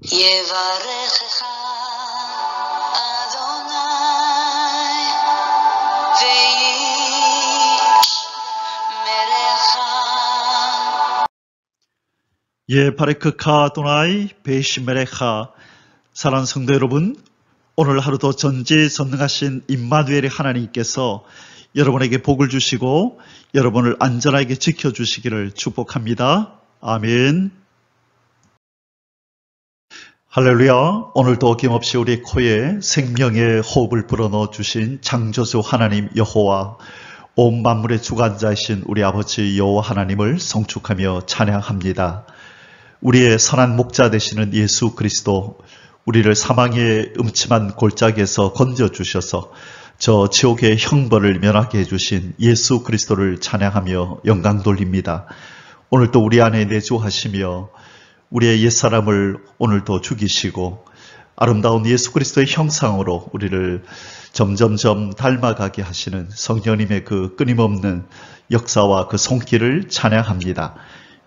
יברכך אדוני וישמרך. 예바레크카 도나이 베이시메레카. 사랑하는 성도 여러분, 오늘 하루도 전지전능하신 임마누엘의 하나님께서 여러분에게 복을 주시고 여러분을 안전하게 지켜주시기를 축복합니다. 아멘. 할렐루야. 오늘도 어김없이 우리 코에 생명의 호흡을 불어넣어 주신 창조주 하나님 여호와, 온 만물의 주관자이신 우리 아버지 여호와 하나님을 성축하며 찬양합니다. 우리의 선한 목자 되시는 예수 그리스도, 우리를 사망의 음침한 골짜기에서 건져주셔서 저 지옥의 형벌을 면하게 해주신 예수 그리스도를 찬양하며 영광 돌립니다. 오늘도 우리 안에 내주하시며 우리의 옛사람을 오늘도 죽이시고 아름다운 예수 그리스도의 형상으로 우리를 점점점 닮아가게 하시는 성령님의 그 끊임없는 역사와 그 손길을 찬양합니다.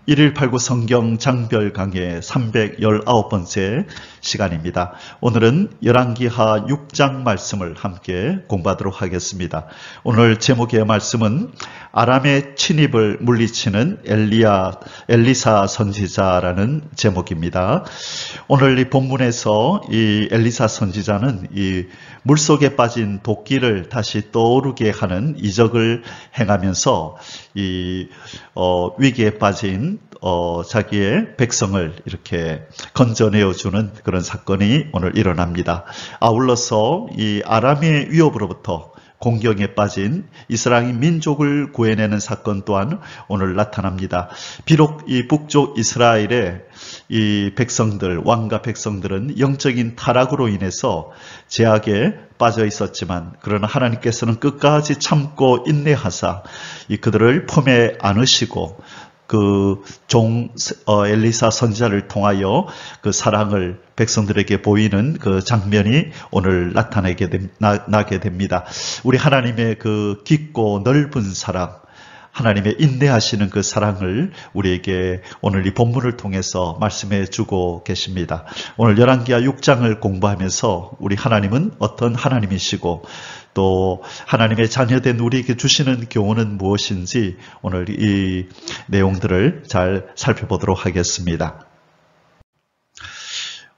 1.189 성경 장별 강의 319번째 시간입니다. 오늘은 열왕기하 6장 말씀을 함께 공부하도록 하겠습니다. 오늘 제목의 말씀은 아람의 침입을 물리치는 엘리사 선지자라는 제목입니다. 오늘 이 본문에서 이 엘리사 선지자는 이 물속에 빠진 도끼를 다시 떠오르게 하는 이적을 행하면서 이 위기에 빠진 자기의 백성을 이렇게 건져내어주는 그런 사건이 오늘 일어납니다. 아울러서 이 아람의 위협으로부터 공경에 빠진 이스라엘 민족을 구해내는 사건 또한 오늘 나타납니다. 비록 이 북쪽 이스라엘의 이 백성들, 왕과 백성들은 영적인 타락으로 인해서 제약에 빠져 있었지만, 그러나 하나님께서는 끝까지 참고 인내하사 그들을 품에 안으시고 그 종 엘리사 선지자를 통하여 그 사랑을 백성들에게 보이는 그 장면이 오늘 나게 됩니다. 우리 하나님의 그 깊고 넓은 사랑, 하나님의 인내하시는 그 사랑을 우리에게 오늘 이 본문을 통해서 말씀해 주고 계십니다. 오늘 열왕기하 6장을 공부하면서 우리 하나님은 어떤 하나님이시고 또 하나님의 자녀된 우리에게 주시는 교훈은 무엇인지 오늘 이 내용들을 잘 살펴보도록 하겠습니다.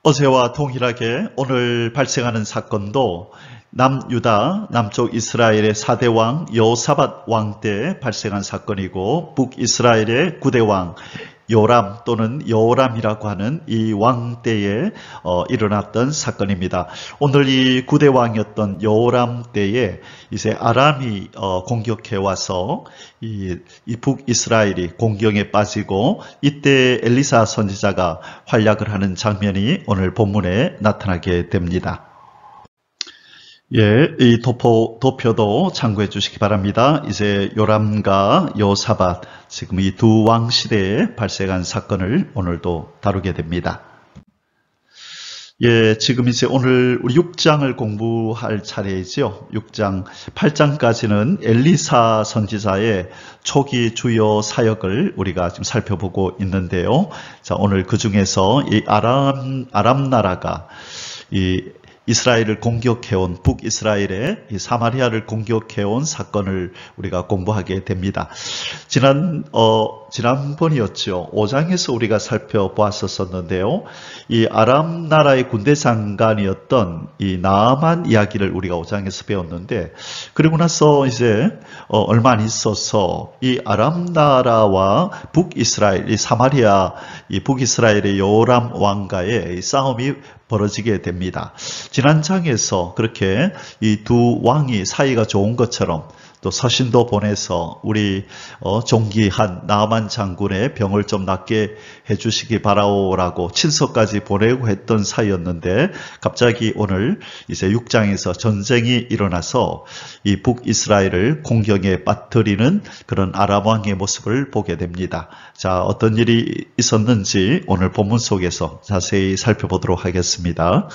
어제와 동일하게 오늘 발생하는 사건도 남유다, 남쪽 이스라엘의 4대 왕 여호사밧 왕 때 발생한 사건이고, 북이스라엘의 9대 왕 요람 또는 여호람이라고 하는 이 왕 때에 일어났던 사건입니다. 오늘 이 9대 왕이었던 여호람 때에 이제 아람이 공격해 와서 이 북이스라엘이 공경에 빠지고, 이때 엘리사 선지자가 활약을 하는 장면이 오늘 본문에 나타나게 됩니다. 이 도표도 참고해 주시기 바랍니다. 이제 요람과 여호사밧, 지금 이 두 왕 시대에 발생한 사건을 오늘도 다루게 됩니다. 지금 이제 오늘 우리 6장을 공부할 차례이죠. 6장, 8장까지는 엘리사 선지자의 초기 주요 사역을 우리가 지금 살펴보고 있는데요. 자, 오늘 그 중에서 이 아람 나라가 이스라엘을 공격해온, 북이스라엘의 이 사마리아를 공격해온 사건을 우리가 공부하게 됩니다. 지난번이었죠. 5장에서 우리가 살펴보았었는데요. 이 아람 나라의 군대 장관이었던 이 나아만 이야기를 우리가 5장에서 배웠는데, 그리고 나서 이제 얼마 안 있어서 이 아람 나라와 북이스라엘, 이 사마리아, 이 북이스라엘의 여호람 왕과의 이 싸움이 벌어지게 됩니다. 지난 장에서 그렇게 이 두 왕이 사이가 좋은 것처럼 또 서신도 보내서 우리 존귀한 나아만 장군의 병을 좀 낫게 해주시기 바라오라고 친서까지 보내고 했던 사이였는데, 갑자기 오늘 이제 6장에서 전쟁이 일어나서 이 북이스라엘을 공경에 빠뜨리는 그런 아람 왕의 모습을 보게 됩니다. 자, 어떤 일이 있었는지 오늘 본문 속에서 자세히 살펴보도록 하겠습니다.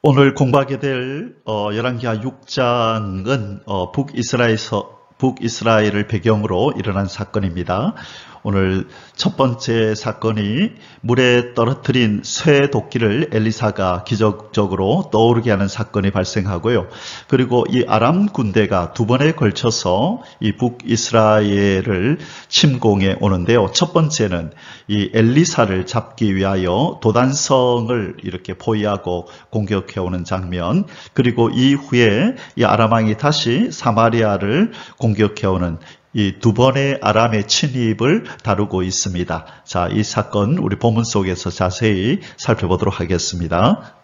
오늘 공부하게 될 열왕기하 6장은 북이스라엘을 배경으로 일어난 사건입니다. 오늘 첫 번째 사건이 물에 떨어뜨린 쇠 도끼를 엘리사가 기적적으로 떠오르게 하는 사건이 발생하고요. 그리고 이 아람 군대가 두 번에 걸쳐서 이 북이스라엘을 침공해 오는데요. 첫 번째는 이 엘리사를 잡기 위하여 도단성을 이렇게 포위하고 공격해 오는 장면, 그리고 이후에 이 아람 왕이 다시 사마리아를 공격해 오는 이 두 번의 아람의 침입을 다루고 있습니다. 자, 이 사건 우리 본문 속에서 자세히 살펴보도록 하겠습니다.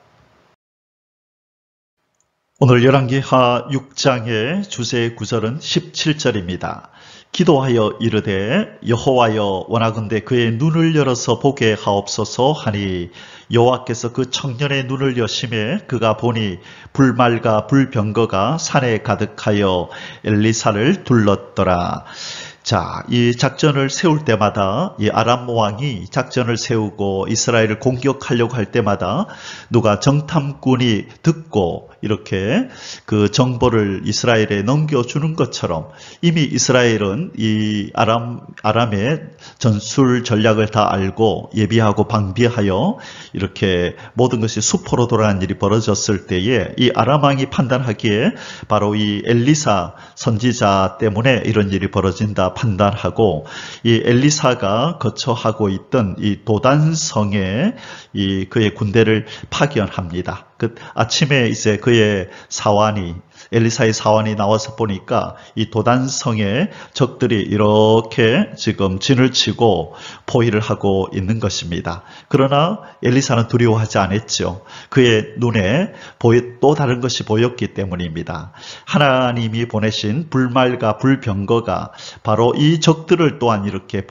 오늘 열왕기하 6장의 주제 구절은 17절입니다. 기도하여 이르되 여호와여 원하건대 그의 눈을 열어서 보게 하옵소서 하니 여호와께서 그 청년의 눈을 여심해 그가 보니 불말과 불병거가 산에 가득하여 엘리사를 둘렀더라. 자, 이 작전을 세울 때마다 이 아람 왕이 작전을 세우고 이스라엘을 공격하려고 할 때마다 누가 정탐꾼이 듣고 이렇게 그 정보를 이스라엘에 넘겨주는 것처럼 이미 이스라엘은 이 아람의 전술 전략을 다 알고 예비하고 방비하여 이렇게 모든 것이 수포로 돌아가는 일이 벌어졌을 때에 이 아람 왕이 판단하기에 바로 이 엘리사 선지자 때문에 이런 일이 벌어진다 판단하고 이 엘리사가 거처하고 있던 이 도단성에 이 그의 군대를 파견합니다. 그 아침에 이제 그의 사환이 엘리사의 사환이 나와서 보니까 이 도단성에 적들이 이렇게 지금 진을 치고 포위를 하고 있는 것입니다. 그러나 엘리사는 두려워하지 않았죠. 그의 눈에 또 다른 것이 보였기 때문입니다. 하나님이 보내신 불말과 불병거가 바로 이 적들을 또한 이렇게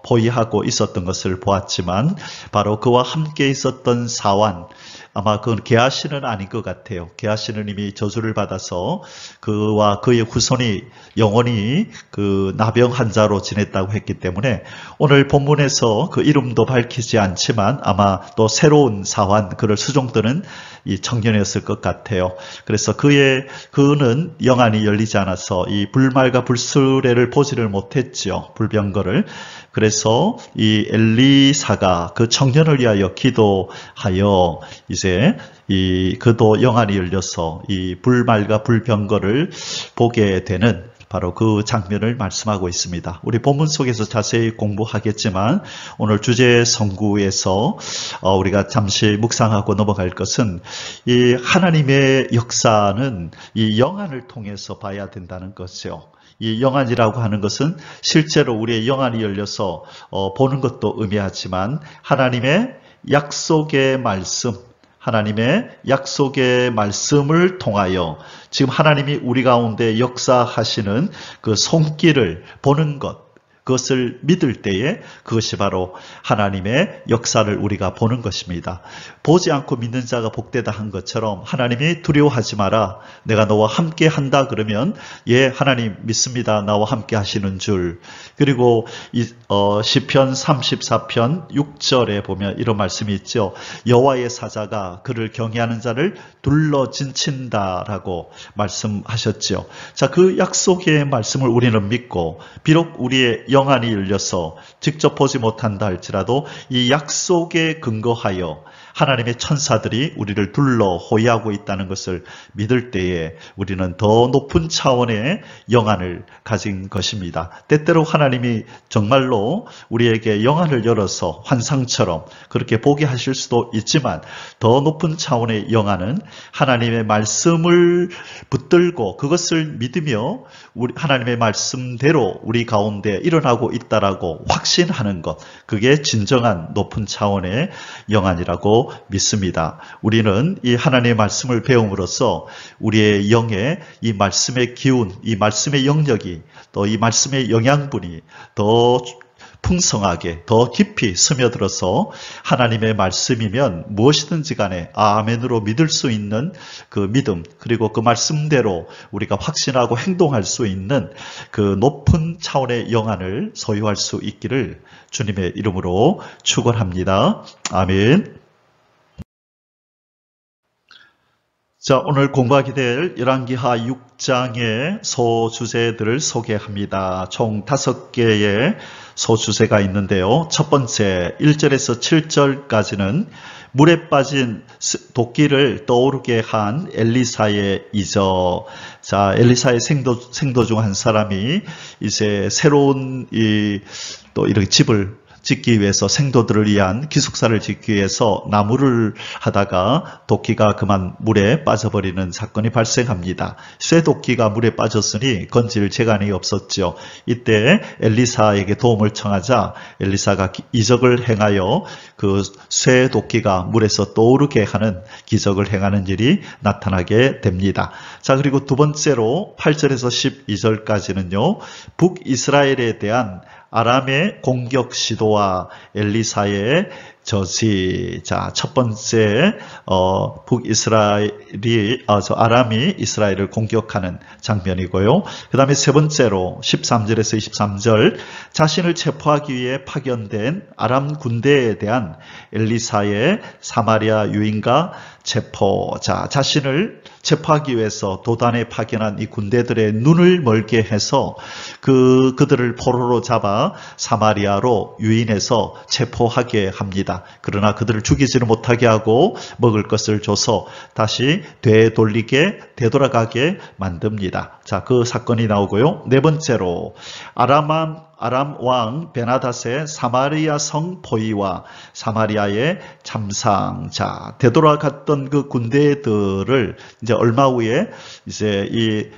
포위하고 있었던 것을 보았지만 바로 그와 함께 있었던 사환, 아마 그건 게하시는 아닌 것 같아요. 게하시는 이미 저주를 받아서 그와 그의 후손이 영원히 그 나병 환자로 지냈다고 했기 때문에 오늘 본문에서 그 이름도 밝히지 않지만 아마 또 새로운 사환, 그를 수종드는 이 청년이었을 것 같아요. 그래서 그는 영안이 열리지 않아서 이 불말과 불수레를 보지를 못했죠. 불병거를. 그래서 이 엘리사가 그 청년을 위하여 기도하여 이제 그도 영안이 열려서 이 불말과 불병거를 보게 되는 바로 그 장면을 말씀하고 있습니다. 우리 본문 속에서 자세히 공부하겠지만 오늘 주제 성구에서 우리가 잠시 묵상하고 넘어갈 것은 이 하나님의 역사는 이 영안을 통해서 봐야 된다는 것이요. 이 영안이라고 하는 것은 실제로 우리의 영안이 열려서 보는 것도 의미하지만 하나님의 약속의 말씀, 하나님의 약속의 말씀을 통하여 지금 하나님이 우리 가운데 역사하시는 그 손길을 보는 것, 그것을 믿을 때에 그것이 바로 하나님의 역사를 우리가 보는 것입니다. 보지 않고 믿는 자가 복되다 한 것처럼 하나님이 두려워하지 마라. 내가 너와 함께 한다 그러면 예, 하나님 믿습니다. 나와 함께 하시는 줄. 그리고 시편 34편 6절에 보면 이런 말씀이 있죠. 여호와의 사자가 그를 경외하는 자를 둘러 진친다라고 말씀하셨죠. 자, 그 약속의 말씀을 우리는 믿고 비록 우리의 영안이 열려서 직접 보지 못한다 할지라도 이 약속에 근거하여 하나님의 천사들이 우리를 둘러 호위하고 있다는 것을 믿을 때에 우리는 더 높은 차원의 영안을 가진 것입니다. 때때로 하나님이 정말로 우리에게 영안을 열어서 환상처럼 그렇게 보게 하실 수도 있지만 더 높은 차원의 영안은 하나님의 말씀을 붙들고 그것을 믿으며 하나님의 말씀대로 우리 가운데 일어나고 있다라고 확신하는 것, 그게 진정한 높은 차원의 영안이라고 믿습니다. 우리는 이 하나님의 말씀을 배움으로써 우리의 영에 이 말씀의 기운, 이 말씀의 영역이 또 이 말씀의 영양분이 더 풍성하게 더 깊이 스며들어서 하나님의 말씀이면 무엇이든지 간에 아멘으로 믿을 수 있는 그 믿음, 그리고 그 말씀대로 우리가 확신하고 행동할 수 있는 그 높은 차원의 영안을 소유할 수 있기를 주님의 이름으로 축원합니다. 아멘. 자, 오늘 공부하게 될 열왕기하 6장의 소주제들을 소개합니다. 총 5개의 소주제가 있는데요. 첫 번째, 1절에서 7절까지는 물에 빠진 도끼를 떠오르게 한 엘리사의 이적. 자, 엘리사의 생도 중 한 사람이 이제 새로운 또 이렇게 집을 짓기 위해서 생도들을 위한 기숙사를 짓기 위해서 나무를 하다가 도끼가 그만 물에 빠져버리는 사건이 발생합니다. 쇠도끼가 물에 빠졌으니 건질 재간이 없었죠. 이때 엘리사에게 도움을 청하자 엘리사가 이적을 행하여 그 쇠도끼가 물에서 떠오르게 하는 기적을 행하는 일이 나타나게 됩니다. 자, 그리고 두 번째로 8절에서 12절까지는요. 북이스라엘에 대한 아람의 공격 시도와 엘리사의 저지. 자, 첫 번째 아람이 이스라엘을 공격하는 장면이고요. 그 다음에 세 번째로 13절에서 23절 자신을 체포하기 위해 파견된 아람 군대에 대한 엘리사의 사마리아 유인가 체포. 자, 자신을 체포하기 위해서 도단에 파견한 이 군대들의 눈을 멀게 해서 그들을 포로로 잡아 사마리아로 유인해서 체포하게 합니다. 그러나 그들을 죽이지는 못하게 하고 먹을 것을 줘서 다시 되돌아가게 만듭니다. 자, 그 사건이 나오고요. 네 번째로 아람 왕 베나닷의 사마리아 성 포위와 사마리아의 참상. 자, 되돌아갔던 그 군대들을 이제 얼마 후에 이제 이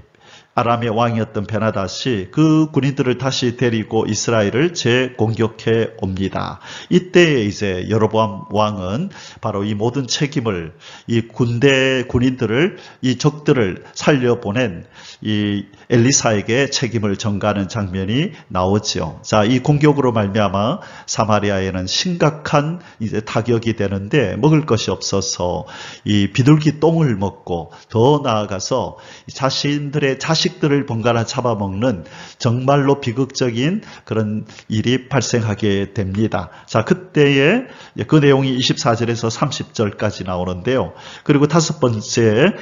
아람의 왕이었던 베나닷이 그 군인들을 다시 데리고 이스라엘을 재공격해 옵니다. 이때 이제 여로보암 왕은 바로 이 모든 책임을 이 군인들을 이 적들을 살려보낸 이 엘리사에게 책임을 전가하는 장면이 나오죠. 자, 이 공격으로 말미암아 사마리아에는 심각한 이제 타격이 되는데 먹을 것이 없어서 이 비둘기 똥을 먹고 더 나아가서 자신들의 자식들을 번갈아 잡아먹는 정말로 비극적인 그런 일이 발생하게 됩니다. 자, 그때의 그 내용이 24절에서 30절까지 나오는데요. 그리고 다섯 번째,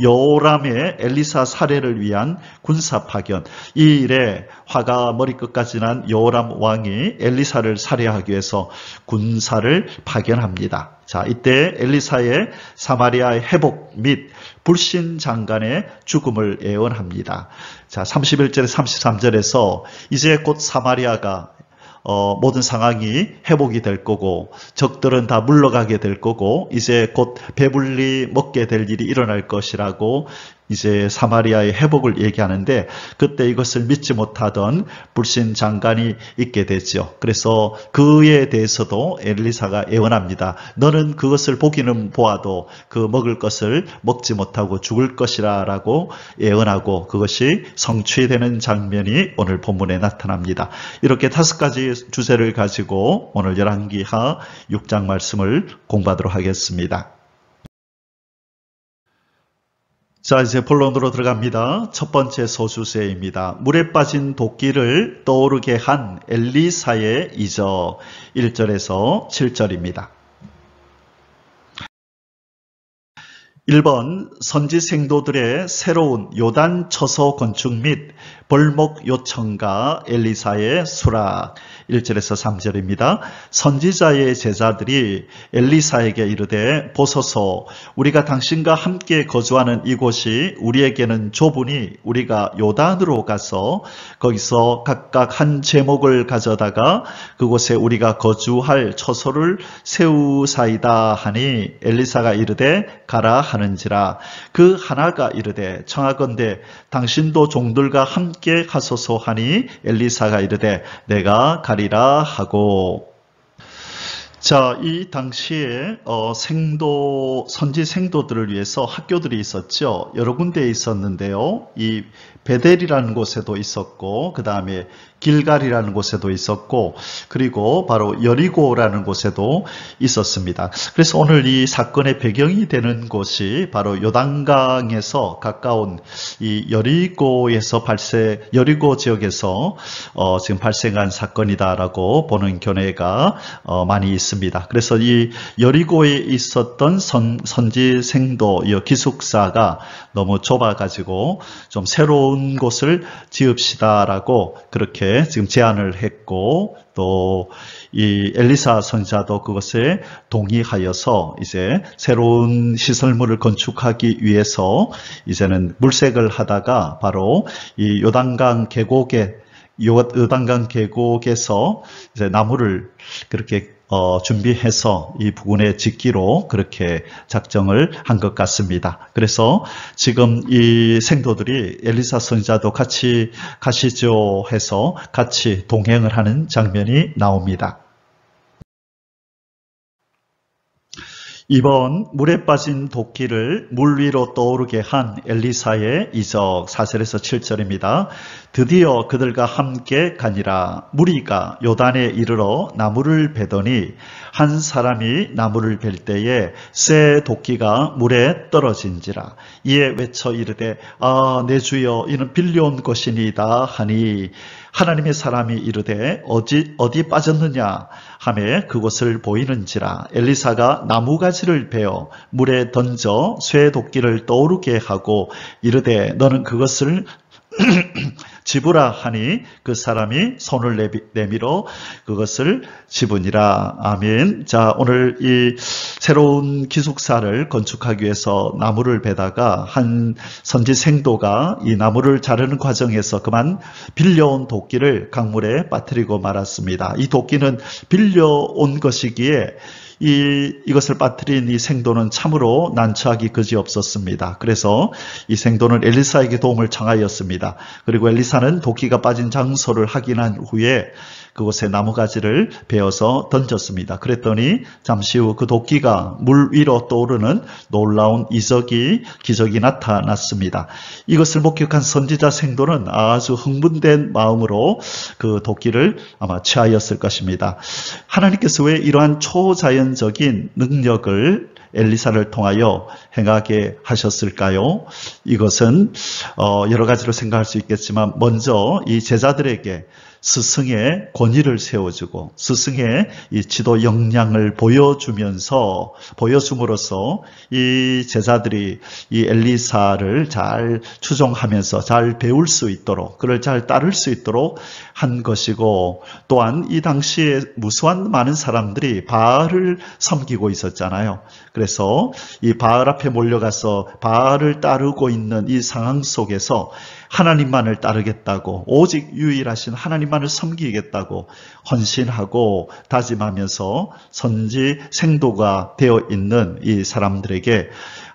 요람의 엘리사 살해를 위한 군사 파견. 이 일에 화가 머리끝까지 난 요람 왕이 엘리사를 살해하기 위해서 군사를 파견합니다. 자, 이때 엘리사의 사마리아의 회복 및 불신 장관의 죽음을 예언합니다. 자, 31절에 33절에서 이제 곧 사마리아가 모든 상황이 회복이 될 거고 적들은 다 물러가게 될 거고 이제 곧 배불리 먹게 될 일이 일어날 것이라고 이제 사마리아의 회복을 얘기하는데 그때 이것을 믿지 못하던 불신 장관이 있게 되죠. 그래서 그에 대해서도 엘리사가 예언합니다. 너는 그것을 보기는 보아도 그 먹을 것을 먹지 못하고 죽을 것이라 라고 예언하고 그것이 성취되는 장면이 오늘 본문에 나타납니다. 이렇게 5가지 주제를 가지고 오늘 열왕기하 6장 말씀을 공부하도록 하겠습니다. 자, 이제 본론으로 들어갑니다. 첫 번째 소주제입니다. 물에 빠진 도끼를 떠오르게 한 엘리사의 이적. 1절에서 7절입니다. 1번 선지 생도들의 새로운 요단 처소 건축 및 벌목 요청과 엘리사의 수락. 1절에서 3절입니다. 선지자의 제자들이 엘리사에게 이르되 보소서 우리가 당신과 함께 거주하는 이곳이 우리에게는 좁으니 우리가 요단으로 가서 거기서 각각 한 제목을 가져다가 그곳에 우리가 거주할 처소를 세우사이다 하니 엘리사가 이르되 가라 하는지라. 그 하나가 이르되 청하건대 당신도 종들과 함께 가소서 하니 엘리사가 이르되 내가 가리라 하고. 자, 이 당시에 선지 생도들을 위해서 학교들이 있었죠. 여러 군데에 있었는데요. 이 베델이라는 곳에도 있었고, 그 다음에 길갈이라는 곳에도 있었고, 그리고 바로 여리고라는 곳에도 있었습니다. 그래서 오늘 이 사건의 배경이 되는 곳이 바로 요단강에서 가까운 이 여리고 지역에서 지금 발생한 사건이다라고 보는 견해가 많이 있습니다. 그래서 이 여리고에 있었던 선지생도 기숙사가 너무 좁아가지고 좀 새로운 곳을 지읍시다라고 그렇게 지금 제안을 했고, 또 이 엘리사 선지자도 그것에 동의하여서 이제 새로운 시설물을 건축하기 위해서 이제는 물색을 하다가 바로 이 요단강 계곡에서 이제 나무를 그렇게 준비해서 이 부근에 짓기로 그렇게 작정을 한 것 같습니다. 그래서 지금 이 생도들이 엘리사 선지자도 같이 가시죠 해서 같이 동행을 하는 장면이 나옵니다. 이번 물에 빠진 도끼를 물 위로 떠오르게 한 엘리사의 이적 4절에서 7절입니다. 드디어 그들과 함께 가니라. 무리가 요단에 이르러 나무를 베더니 한 사람이 나무를 벨 때에 새 도끼가 물에 떨어진지라. 이에 외쳐 이르되 내 주여 이는 빌려온 것이니이다 하니 하나님의 사람이 이르되 어디 빠졌느냐 하매 그곳을 보이는지라. 엘리사가 나무가지를 베어 물에 던져 쇠 도끼를 떠오르게 하고 이르되 너는 그것을 집으라 하니 그 사람이 손을 내밀어 그것을 집으니라. 아멘. 자, 오늘 이 새로운 기숙사를 건축하기 위해서 나무를 베다가 한 선지생도가 이 나무를 자르는 과정에서 그만 빌려온 도끼를 강물에 빠뜨리고 말았습니다. 이 도끼는 빌려온 것이기에 이것을 빠뜨린 이 생도는 참으로 난처하기 그지없었습니다. 그래서 이 생도는 엘리사에게 도움을 청하였습니다. 그리고 엘리사는 도끼가 빠진 장소를 확인한 후에 그곳에 나무가지를 베어서 던졌습니다. 그랬더니 잠시 후 그 도끼가 물 위로 떠오르는 놀라운 기적이 나타났습니다. 이것을 목격한 선지자 생도는 아주 흥분된 마음으로 그 도끼를 아마 취하였을 것입니다. 하나님께서 왜 이러한 초자연적인 능력을 엘리사를 통하여 행하게 하셨을까요? 이것은 여러 가지로 생각할 수 있겠지만 먼저 이 제자들에게 스승의 권위를 세워주고 스승의 이 지도 역량을 보여줌으로써 이 제자들이 이 엘리사를 잘 추종하면서 잘 배울 수 있도록 그를 잘 따를 수 있도록 한 것이고, 또한 이 당시에 무수한 많은 사람들이 바알을 섬기고 있었잖아요. 그래서 이 바알 앞에 몰려가서 바알을 따르고 있는 이 상황 속에서 하나님만을 따르겠다고, 오직 유일하신 하나님만을 섬기겠다고 헌신하고 다짐하면서 선지 생도가 되어 있는 이 사람들에게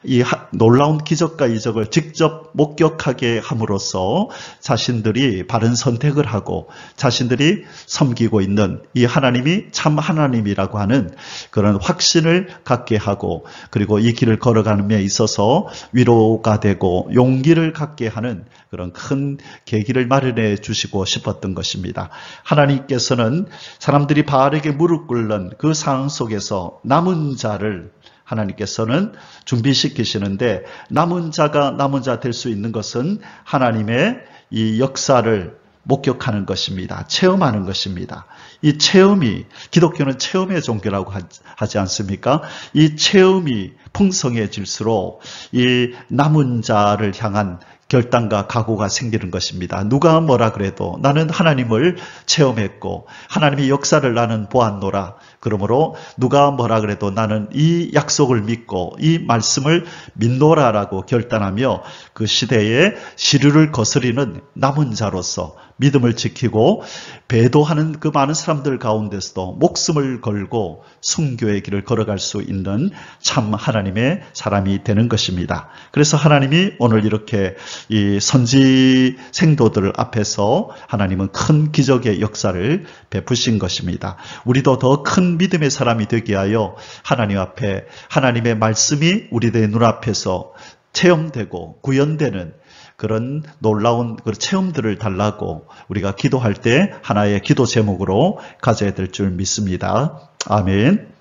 이 놀라운 기적과 이적을 직접 목격하게 함으로써 자신들이 바른 선택을 하고 자신들이 섬기고 있는 이 하나님이 참 하나님이라고 하는 그런 확신을 갖게 하고, 그리고 이 길을 걸어가는 데 있어서 위로가 되고 용기를 갖게 하는 그런 큰 계기를 마련해 주시고 싶었던 것입니다. 하나님께서는 사람들이 바알에게 무릎 꿇는 그 상황 속에서 남은 자를 하나님께서는 준비시키시는데, 남은 자가 남은 자 될 수 있는 것은 하나님의 이 역사를 목격하는 것입니다. 체험하는 것입니다. 이 체험이, 기독교는 체험의 종교라고 하지 않습니까? 이 체험이 풍성해질수록 이 남은 자를 향한 결단과 각오가 생기는 것입니다. 누가 뭐라 그래도 나는 하나님을 체험했고 하나님의 역사를 나는 보았노라. 그러므로 누가 뭐라 그래도 나는 이 약속을 믿고 이 말씀을 믿노라라고 결단하며 그 시대에 시류를 거스리는 남은 자로서 믿음을 지키고 배도하는 그 많은 사람들 가운데서도 목숨을 걸고 순교의 길을 걸어갈 수 있는 참 하나님의 사람이 되는 것입니다. 그래서 하나님이 오늘 이렇게 이 선지 생도들 앞에서 하나님은 큰 기적의 역사를 베푸신 것입니다. 우리도 더 큰 믿음의 사람이 되게 하여 하나님 앞에 하나님의 말씀이 우리들의 눈앞에서 체험되고 구현되는 그런 놀라운 그 체험들을 달라고 우리가 기도할 때 하나의 기도 제목으로 가져야 될 줄 믿습니다. 아멘.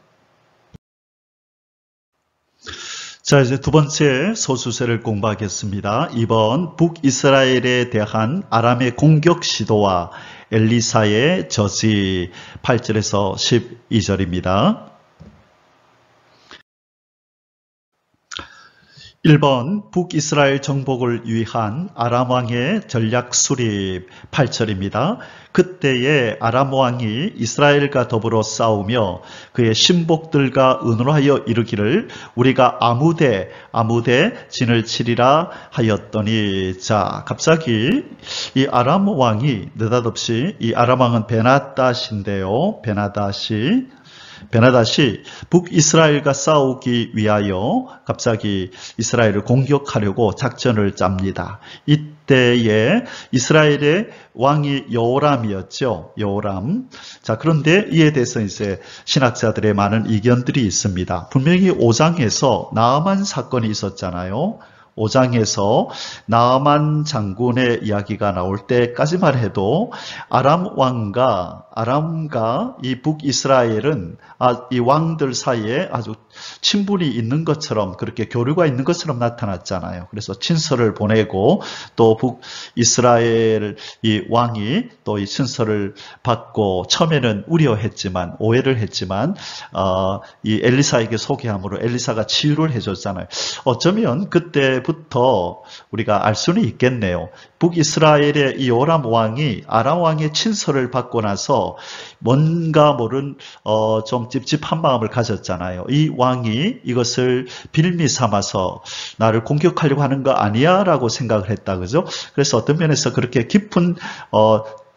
자, 이제 두 번째 소수세를 공부하겠습니다. 이번 북이스라엘에 대한 아람의 공격 시도와 엘리사의 저지 8절에서 12절입니다. 1번 북이스라엘 정복을 위한 아람 왕의 전략 수립 8절입니다. 그때에 아람 왕이 이스라엘과 더불어 싸우며 그의 신복들과 의논하여 이르기를 우리가 아무데 진을 치리라 하였더니, 자, 갑자기 이 아람 왕이 느닷없이, 이 아람 왕은 베나닷인데요. 베나닷이 북이스라엘과 싸우기 위하여 갑자기 이스라엘을 공격하려고 작전을 짭니다. 이때에 이스라엘의 왕이 여호람이었죠. 여호람. 자, 그런데 이에 대해서 이제 신학자들의 많은 의견들이 있습니다. 분명히 5장에서 나아만 사건이 있었잖아요. 5장에서 나아만 장군의 이야기가 나올 때까지만 해도 아람과 이 북이스라엘은 이 왕들 사이에 아주 친분이 있는 것처럼, 그렇게 교류가 있는 것처럼 나타났잖아요. 그래서 친서를 보내고 또 북이스라엘 이 왕이 또 이 친서를 받고 처음에는 우려했지만, 오해를 했지만 이 엘리사에게 소개함으로 엘리사가 치유를 해줬잖아요. 어쩌면 그때부터 우리가 알 수는 있겠네요. 북이스라엘의 이 요람 왕이 아람 왕의 친서를 받고 나서 뭔가 모른 좀 찝찝한 마음을 가졌잖아요. 이 왕이 이것을 빌미 삼아서 나를 공격하려고 하는 거 아니야? 라고 생각을 했다. 그죠? 그래서 어떤 면에서 그렇게 깊은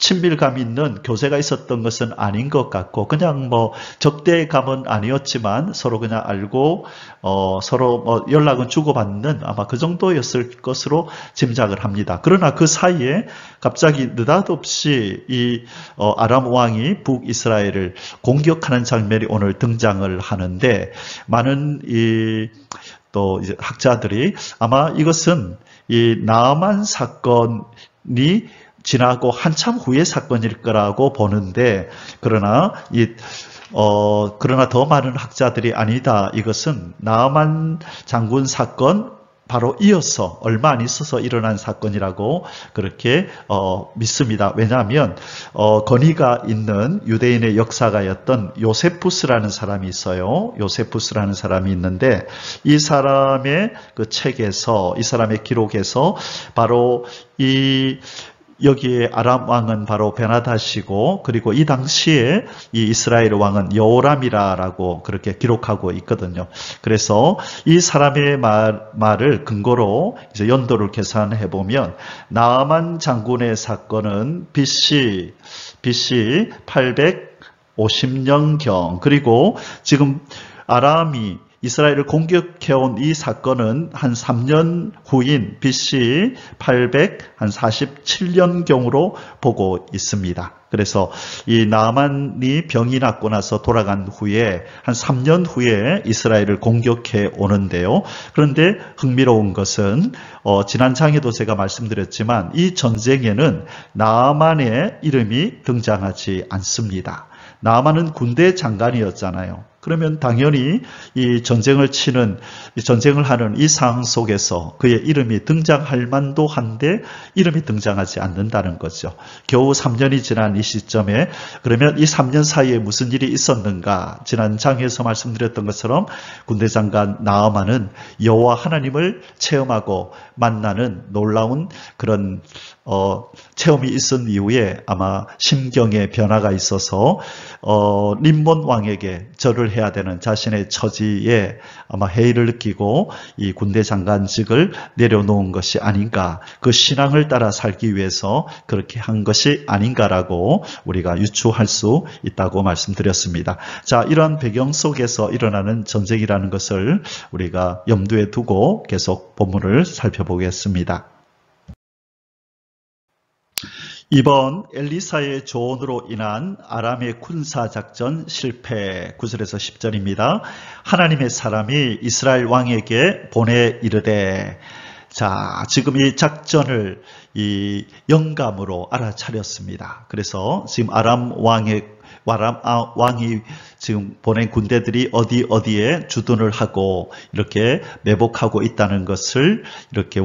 친밀감 있는 교제가 있었던 것은 아닌 것 같고, 그냥 뭐 적대감은 아니었지만 서로 그냥 알고 서로 뭐 연락은 주고받는 아마 그 정도였을 것으로 짐작을 합니다. 그러나 그 사이에 갑자기 느닷없이 이 아람 왕이 북이스라엘을 공격하는 장면이 오늘 등장을 하는데, 많은 또 이제 학자들이 아마 이것은 이 나아만 사건이 지나고 한참 후의 사건일 거라고 보는데, 그러나 더 많은 학자들이 아니다, 이것은 나아만 장군 사건 바로 이어서 얼마 안 있어서 일어난 사건이라고 그렇게 믿습니다. 왜냐하면 권위가 있는 유대인의 역사가였던 요세푸스라는 사람이 있어요. 요세푸스라는 사람이 있는데, 이 사람의 그 책에서, 이 사람의 기록에서 바로 여기에 아람 왕은 바로 베나닷이고, 그리고 이 당시에 이 이스라엘 왕은 여호람이라고 그렇게 기록하고 있거든요. 그래서 이 사람의 말을 근거로 이제 연도를 계산해 보면, 나아만 장군의 사건은 BC 850년경, 그리고 지금 아람이 이스라엘을 공격해온 이 사건은 한 3년 후인 BC 847년경으로 보고 있습니다. 그래서 이 나아만이 병이 낫고 나서 돌아간 후에 한 3년 후에 이스라엘을 공격해 오는데요. 그런데 흥미로운 것은 지난 장에도 제가 말씀드렸지만 이 전쟁에는 나아만의 이름이 등장하지 않습니다. 나아만은 군대 장관이었잖아요. 그러면 당연히 이 전쟁을 하는 이 상황 속에서 그의 이름이 등장할 만도 한데 이름이 등장하지 않는다는 거죠. 겨우 3년이 지난 이 시점에 그러면 이 3년 사이에 무슨 일이 있었는가? 지난 장에서 말씀드렸던 것처럼 군대 장관 나아만은 여호와 하나님을 체험하고 만나는 놀라운 그런 체험이 있은 이후에 아마 심경의 변화가 있어서 림몬 왕에게 절을 해야 되는 자신의 처지에 아마 해이를 느끼고 이 군대 장관직을 내려놓은 것이 아닌가, 그 신앙을 따라 살기 위해서 그렇게 한 것이 아닌가라고 우리가 유추할 수 있다고 말씀드렸습니다. 자, 이러한 배경 속에서 일어나는 전쟁이라는 것을 우리가 염두에 두고 계속 본문을 살펴보겠습니다. 이번 엘리사의 조언으로 인한 아람의 군사작전 실패, 9절에서 10절입니다. 하나님의 사람이 이스라엘 왕에게 보내 이르되, 자, 지금 이 작전을 이 영감으로 알아차렸습니다. 그래서 지금 아람 왕이 지금 보낸 군대들이 어디에 주둔을 하고 이렇게 매복하고 있다는 것을 이렇게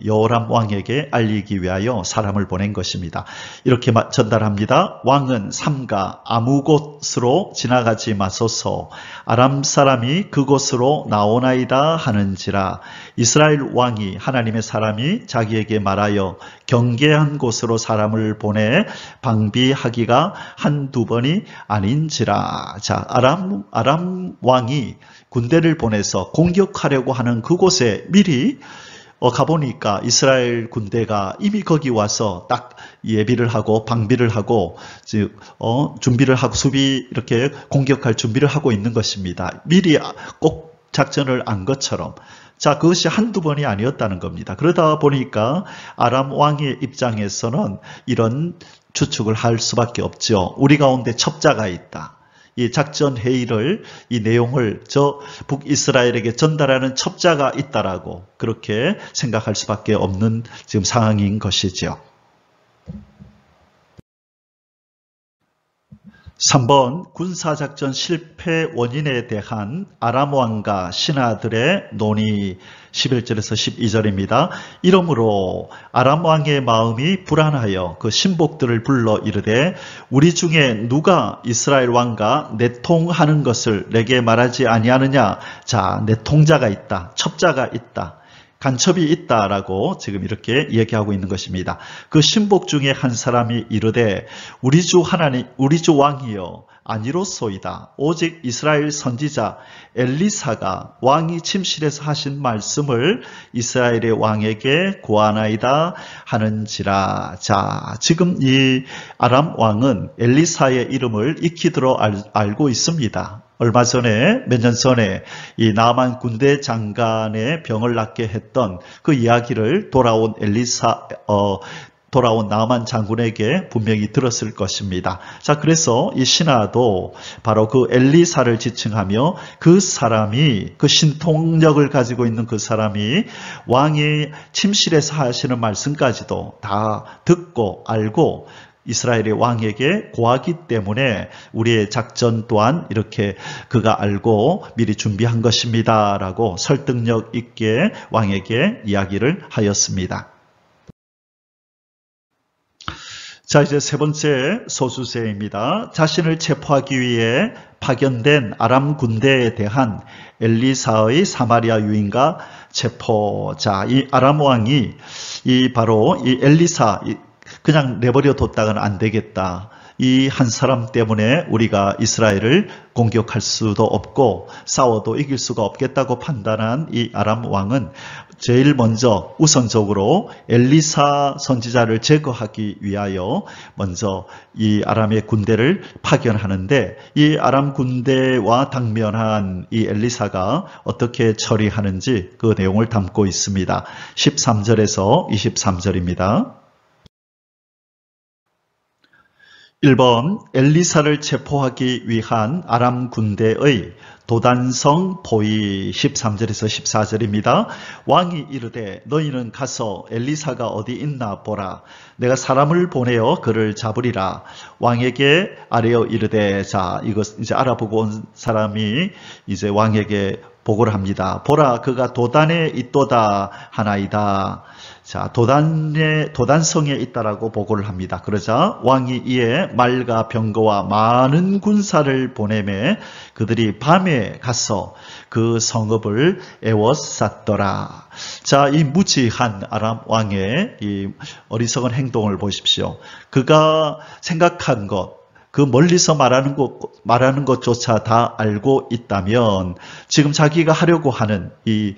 여호람 왕에게 알리기 위하여 사람을 보낸 것입니다. 이렇게 전달합니다. 왕은 삼가 아무 곳으로 지나가지 마소서. 아람 사람이 그곳으로 나오나이다 하는지라. 이스라엘 왕이 하나님의 사람이 자기에게 말하여 경계한 곳으로 사람을 보내 방비하기가 한두 번이 아닌지라. 자, 아람 왕이 군대를 보내서 공격하려고 하는 그곳에 미리 가보니까 이스라엘 군대가 이미 거기 와서 딱 예비를 하고 방비를 하고 준비를 하고 이렇게 공격할 준비를 하고 있는 것입니다. 미리 꼭 작전을 안 것처럼. 자, 그것이 한두 번이 아니었다는 겁니다. 그러다 보니까 아람 왕의 입장에서는 이런 추측을 할 수밖에 없죠. 우리 가운데 첩자가 있다. 이 작전 회의를, 이 내용을 저 북이스라엘에게 전달하는 첩자가 있다라고 그렇게 생각할 수밖에 없는 지금 상황인 것이죠. 3번 군사작전 실패 원인에 대한 아람 왕과 신하들의 논의 11절에서 12절입니다. 이러므로 아람 왕의 마음이 불안하여 그 신복들을 불러 이르되 우리 중에 누가 이스라엘 왕과 내통하는 것을 내게 말하지 아니하느냐. 자, 내통자가 있다. 첩자가 있다. 간첩이 있다라고 지금 이렇게 얘기하고 있는 것입니다. 그 신복 중에 한 사람이 이르되 우리 주 왕이여 아니로소이다. 오직 이스라엘 선지자 엘리사가 왕이 침실에서 하신 말씀을 이스라엘의 왕에게 고하나이다 하는지라. 자, 지금 이 아람 왕은 엘리사의 이름을 익히 들어 알고 있습니다. 얼마 전에, 몇 년 전에 이 나만 군대 장관의 병을 낫게 했던 그 이야기를 돌아온 나만 장군에게 분명히 들었을 것입니다. 자, 그래서 이 신하도 바로 그 엘리사를 지칭하며 그 신통력을 가지고 있는 그 사람이 왕이 침실에서 하시는 말씀까지도 다 듣고 알고 이스라엘의 왕에게 고하기 때문에 우리의 작전 또한 이렇게 그가 알고 미리 준비한 것입니다. 라고 설득력 있게 왕에게 이야기를 하였습니다. 자, 이제 세 번째 소수세입니다. 자신을 체포하기 위해 파견된 아람 군대에 대한 엘리사의 사마리아 유인과 체포. 자, 이 아람 왕이 바로 이 엘리사, 그냥 내버려 뒀다가는 안 되겠다. 이 한 사람 때문에 우리가 이스라엘을 공격할 수도 없고 싸워도 이길 수가 없겠다고 판단한 이 아람 왕은 제일 먼저 우선적으로 엘리사 선지자를 제거하기 위하여 먼저 이 아람의 군대를 파견하는데 이 아람 군대와 당면한 이 엘리사가 어떻게 처리하는지 그 내용을 담고 있습니다. 13절에서 23절입니다. 1번 엘리사를 체포하기 위한 아람 군대의 도단성 포위 13절에서 14절입니다. 왕이 이르되 너희는 가서 엘리사가 어디 있나 보라. 내가 사람을 보내어 그를 잡으리라. 왕에게 아뢰어 이르되. 자, 이것 이제 알아보고 온 사람이 이제 왕에게 보고를 합니다. 보라, 그가 도단에 있도다 하나이다. 자, 도단성에 있다라고 보고를 합니다. 그러자 왕이 이에 말과 병거와 많은 군사를 보내매 그들이 밤에 가서 그 성읍을 에워쌌더라. 자, 이 무지한 아람 왕의 이 어리석은 행동을 보십시오. 그가 생각한 것, 그 멀리서 말하는 것조차 다 알고 있다면 지금 자기가 하려고 하는 이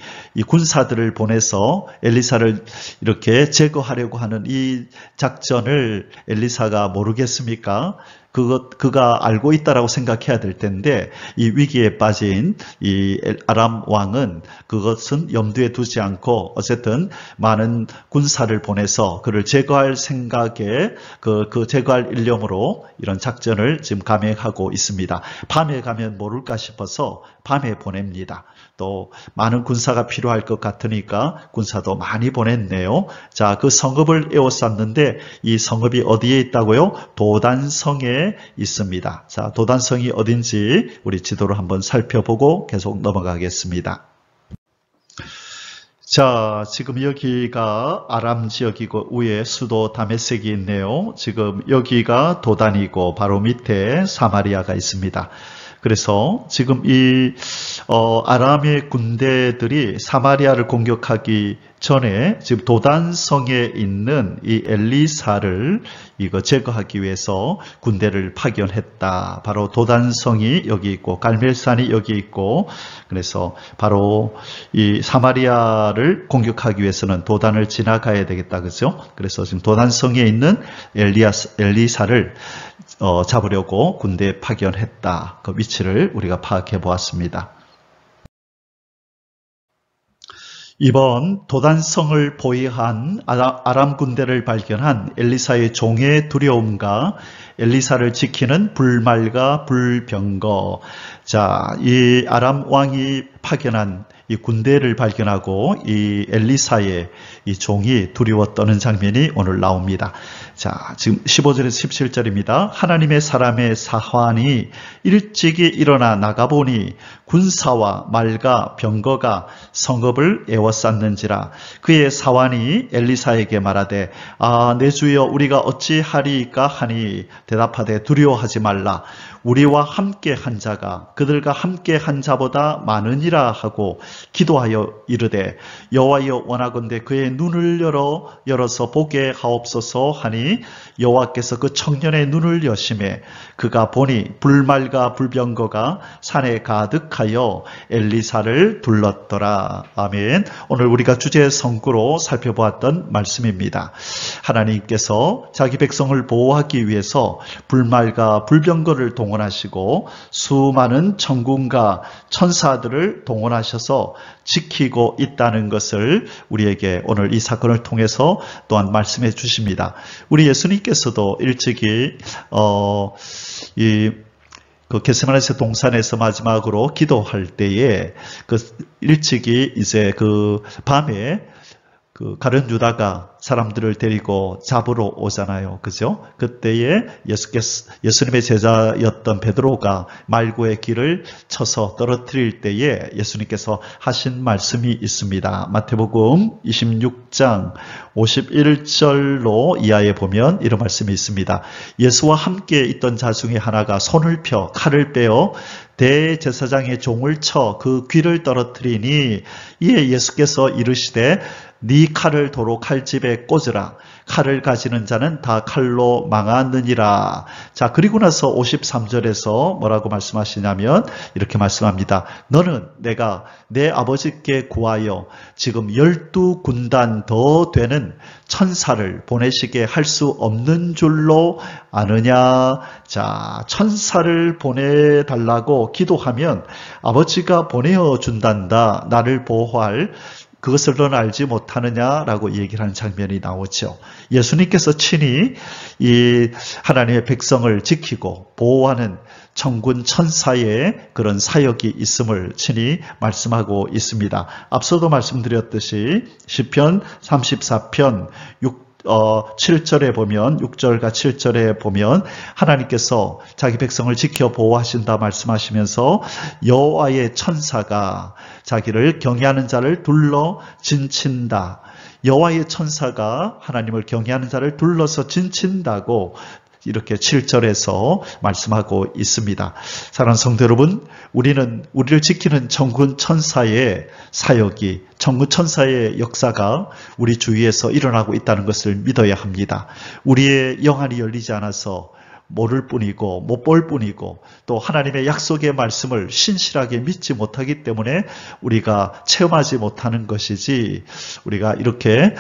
군사들을 보내서 엘리사를 이렇게 제거하려고 하는 이 작전을 엘리사가 모르겠습니까? 그가 알고 있다라고 생각해야 될 텐데, 이 위기에 빠진 이 아람 왕은 그것은 염두에 두지 않고 어쨌든 많은 군사를 보내서 그를 제거할 생각에 그 제거할 일념으로 이런 작전을 지금 감행하고 있습니다. 밤에 가면 모를까 싶어서 밤에 보냅니다. 또 많은 군사가 필요할 것 같으니까 군사도 많이 보냈네요. 자, 그 성읍을 에워쌌는데 이 성읍이 어디에 있다고요? 도단성에 있습니다. 자, 도단성이 어딘지 우리 지도를 한번 살펴보고 계속 넘어가겠습니다. 자, 지금 여기가 아람 지역이고 위에 수도 다메섹이 있네요. 지금 여기가 도단이고 바로 밑에 사마리아가 있습니다. 그래서 지금 이 아람의 군대들이 사마리아를 공격하기 전에 지금 도단성에 있는 이 엘리사를 이거 제거하기 위해서 군대를 파견했다. 바로 도단성이 여기 있고 갈멜산이 여기 있고, 그래서 바로 이 사마리아를 공격하기 위해서는 도단을 지나가야 되겠다, 그죠? 그래서 지금 도단성에 있는 엘리사를 잡으려고 군대 파견했다. 그 위치를 우리가 파악해 보았습니다. 이번 도단성을 보위한 아람 군대를 발견한 엘리사의 종의 두려움과 엘리사를 지키는 불말과 불병거. 자, 이 아람 왕이 파견한 이 군대를 발견하고 이 엘리사의 이 종이 두려워 떠는 장면이 오늘 나옵니다. 자, 지금 15절에서 17절입니다. 하나님의 사람의 사환이 일찍이 일어나 나가보니 군사와 말과 병거가 성읍을 에워쌌는지라. 그의 사환이 엘리사에게 말하되 내 주여 우리가 어찌하리이까 하니 대답하되 두려워하지 말라. 우리와 함께 한 자가 그들과 함께 한 자보다 많으니라 하고 기도하여 이르되 여호와여 원하건대 그의 눈을 열어서 보게 하옵소서 하니 여호와께서 그 청년의 눈을 여심해 그가 보니 불말과 불병거가 산에 가득하여 엘리사를 둘렀더라. 아멘. 오늘 우리가 주제 성구로 살펴보았던 말씀입니다. 하나님께서 자기 백성을 보호하기 위해서 불말과 불병거를 동원하시고 수많은 천군과 천사들을 동원하셔서 지키고 있다는 것을 우리에게 오늘 이 사건을 통해서 또한 말씀해 주십니다. 우리 예수님께서도 일찍이 그 겟세마네 동산에서 마지막으로 기도할 때에 그 일찍이 이제 그 밤에 그 가룟 유다가 사람들을 데리고 잡으러 오잖아요. 그죠? 그때에 예수님의 제자였던 베드로가 말고의 길을 쳐서 떨어뜨릴 때에 예수님께서 하신 말씀이 있습니다. 마태복음 26장 51절로 이하에 보면 이런 말씀이 있습니다. 예수와 함께 있던 자 중에 하나가 손을 펴 칼을 빼어 대제사장의 종을 쳐 그 귀를 떨어뜨리니 이에 예수께서 이르시되 네 칼을 도로 칼집에 꽂으라. 칼을 가지는 자는 다 칼로 망하느니라. 자, 그리고 나서 53절에서 뭐라고 말씀하시냐면 이렇게 말씀합니다. 너는 내가 내 아버지께 구하여 지금 12군단 더 되는 천사를 보내시게 할 수 없는 줄로 아느냐. 자, 천사를 보내달라고 기도하면 아버지가 보내어준단다. 나를 보호할 그것을 너는 알지 못하느냐라고 얘기를 하는 장면이 나오죠. 예수님께서 친히 이 하나님의 백성을 지키고 보호하는 천군 천사의 그런 사역이 있음을 친히 말씀하고 있습니다. 앞서도 말씀드렸듯이 시편 34편 7절에 보면 6절과 7절에 보면 하나님께서 자기 백성을 지켜 보호하신다 말씀하시면서 여호와의 천사가 자기를 경외하는 자를 둘러 진친다. 여호와의 천사가 하나님을 경외하는 자를 둘러서 진친다고 이렇게 7절에서 말씀하고 있습니다. 사랑하는 성도 여러분, 우리를 지키는 천군 천사의 사역이, 천군 천사의 역사가 우리 주위에서 일어나고 있다는 것을 믿어야 합니다. 우리의 영안이 열리지 않아서 모를 뿐이고 못 볼 뿐이고 또 하나님의 약속의 말씀을 신실하게 믿지 못하기 때문에 우리가 체험하지 못하는 것이지, 우리가 이렇게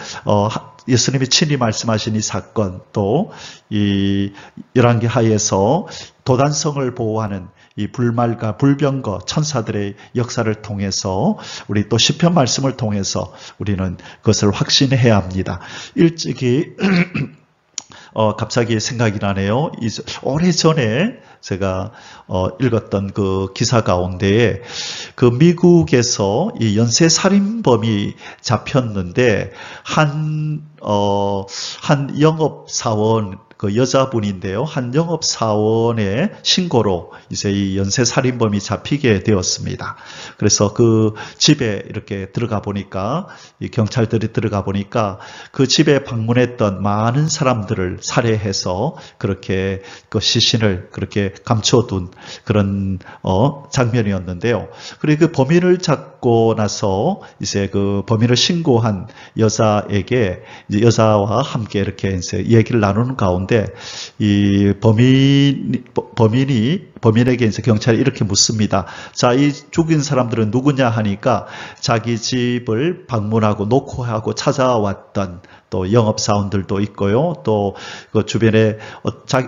예수님이 친히 말씀하신 이 사건, 또 이 열왕기 하에서 도단성을 보호하는 이 불말과 불병거 천사들의 역사를 통해서, 우리 또 시편 말씀을 통해서 우리는 그것을 확신해야 합니다. 일찍이 갑자기 생각이 나네요. 오래전에 제가 읽었던 그 기사 가운데에 그 미국에서 이 연쇄 살인범이 잡혔는데 한 영업사원, 그 여자분인데요. 한 영업사원의 신고로 이제 이 연쇄살인범이 잡히게 되었습니다. 그래서 그 집에 이렇게 들어가 보니까, 이 경찰들이 들어가 보니까 그 집에 방문했던 많은 사람들을 살해해서 그렇게 그 시신을 그렇게 감춰둔 그런 장면이었는데요. 그리고 그 범인을 잡고 나서 이제 그 범인을 신고한 여자에게, 이제 여자와 함께 이렇게 이제 얘기를 나누는 가운데 이 범인에게 이제 경찰이 이렇게 묻습니다. 자, 이 죽인 사람들은 누구냐 하니까 자기 집을 방문하고 노크하고 찾아왔던 또 영업사원들도 있고요. 또 그 주변에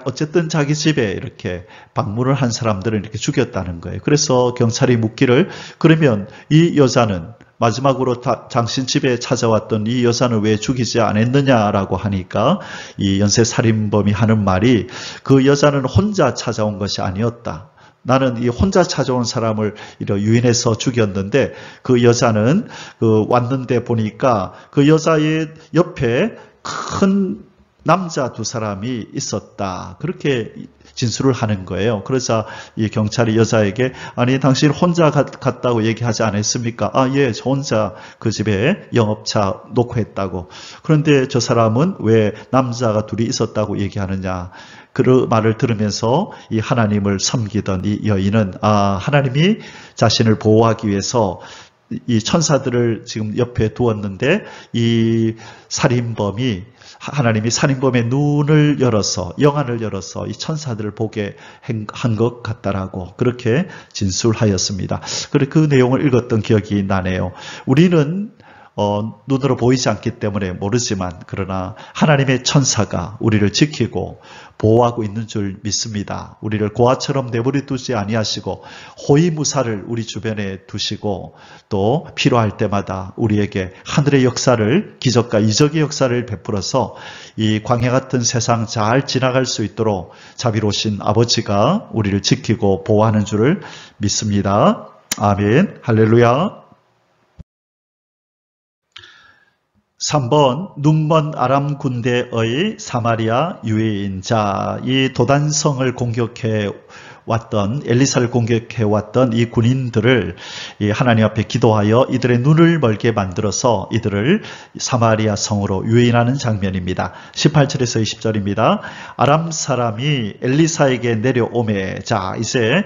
어쨌든 자기 집에 이렇게 방문을 한 사람들은 이렇게 죽였다는 거예요. 그래서 경찰이 묻기를, 그러면 이 여자는 마지막으로 당신 집에 찾아왔던 이 여자는 왜 죽이지 않았느냐라고 하니까 이 연쇄살인범이 하는 말이, 그 여자는 혼자 찾아온 것이 아니었다. 나는 이 혼자 찾아온 사람을 유인해서 죽였는데 그 여자는 왔는데 보니까 그 여자의 옆에 큰 남자 두 사람이 있었다. 그렇게 진술을 하는 거예요. 그래서 이 경찰이 여자에게, 아니 당신 혼자 갔다고 얘기하지 않았습니까? 아, 예, 저 혼자 그 집에 영업차 놓고 했다고. 그런데 저 사람은 왜 남자가 둘이 있었다고 얘기하느냐? 그 말을 들으면서 이 하나님을 섬기던 이 여인은, 하나님이 자신을 보호하기 위해서 이 천사들을 지금 옆에 두었는데 이 살인범이, 하나님이 살인범의 눈을 열어서, 영안을 열어서 이 천사들을 보게 한 것 같다라고 그렇게 진술하였습니다. 그리고 그 내용을 읽었던 기억이 나네요. 우리는 눈으로 보이지 않기 때문에 모르지만, 그러나 하나님의 천사가 우리를 지키고 보호하고 있는 줄 믿습니다. 우리를 고아처럼 내버려 두지 아니하시고 호위무사를 우리 주변에 두시고, 또 필요할 때마다 우리에게 하늘의 역사를, 기적과 이적의 역사를 베풀어서 이 광야 같은 세상 잘 지나갈 수 있도록 자비로우신 아버지가 우리를 지키고 보호하는 줄을 믿습니다. 아멘. 할렐루야. 3번, 눈먼 아람 군대의 사마리아 유해인. 자, 이 도단성을 공격해 왔던, 엘리사를 공격해 왔던 이 군인들을 하나님 앞에 기도하여 이들의 눈을 멀게 만들어서 이들을 사마리아 성으로 유인하는 장면입니다. 18절에서 20절입니다. 아람 사람이 엘리사에게 내려오매, 자, 이제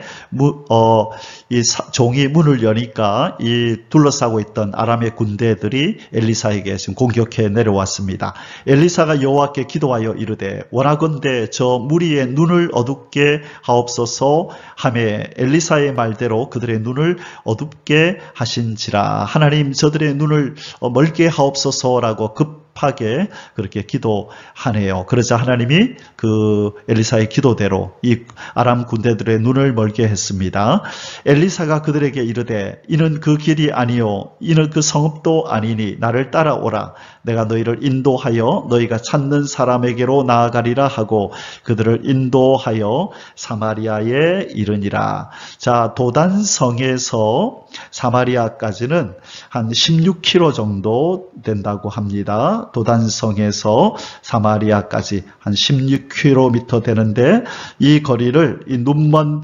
종이 문을 여니까 이 둘러싸고 있던 아람의 군대들이 엘리사에게 지금 공격해 내려왔습니다. 엘리사가 여호와께 기도하여 이르되, 원하건대 저 무리의 눈을 어둡게 하옵소서 하매, 엘리사의 말대로 그들의 눈을 어둡게 하신지라. 하나님, 저들의 눈을 멀게 하옵소서라고 급하게 그렇게 기도하네요. 그러자 하나님이 그 엘리사의 기도대로 이 아람 군대들의 눈을 멀게 했습니다. 엘리사가 그들에게 이르되, 이는 그 길이 아니요 이는 그 성읍도 아니니 나를 따라오라. 내가 너희를 인도하여 너희가 찾는 사람에게로 나아가리라 하고 그들을 인도하여 사마리아에 이르니라. 자, 도단성에서 사마리아까지는 한 16km 정도 된다고 합니다. 도단성에서 사마리아까지 한 16km 되는데, 이 거리를 이 눈먼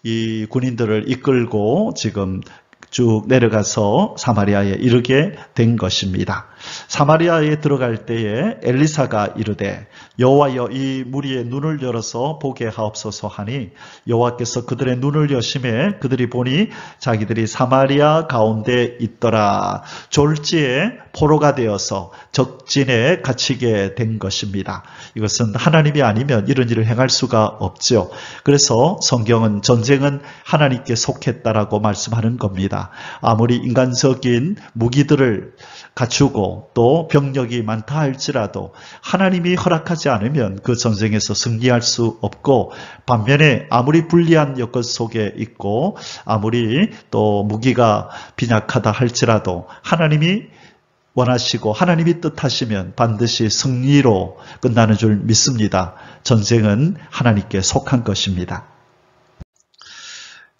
이 군인들을 이끌고 지금 쭉 내려가서 사마리아에 이르게 된 것입니다. 사마리아에 들어갈 때에 엘리사가 이르되, 여호와여 이 무리의 눈을 열어서 보게 하옵소서 하니, 여호와께서 그들의 눈을 여심해 그들이 보니 자기들이 사마리아 가운데 있더라. 졸지에 포로가 되어서 적진에 갇히게 된 것입니다. 이것은 하나님이 아니면 이런 일을 행할 수가 없죠. 그래서 성경은 전쟁은 하나님께 속했다라고 말씀하는 겁니다. 없습니다. 아무리 인간적인 무기들을 갖추고 또 병력이 많다 할지라도 하나님이 허락하지 않으면 그 전쟁에서 승리할 수 없고, 반면에 아무리 불리한 여건 속에 있고 아무리 또 무기가 빈약하다 할지라도 하나님이 원하시고 하나님이 뜻하시면 반드시 승리로 끝나는 줄 믿습니다. 전쟁은 하나님께 속한 것입니다.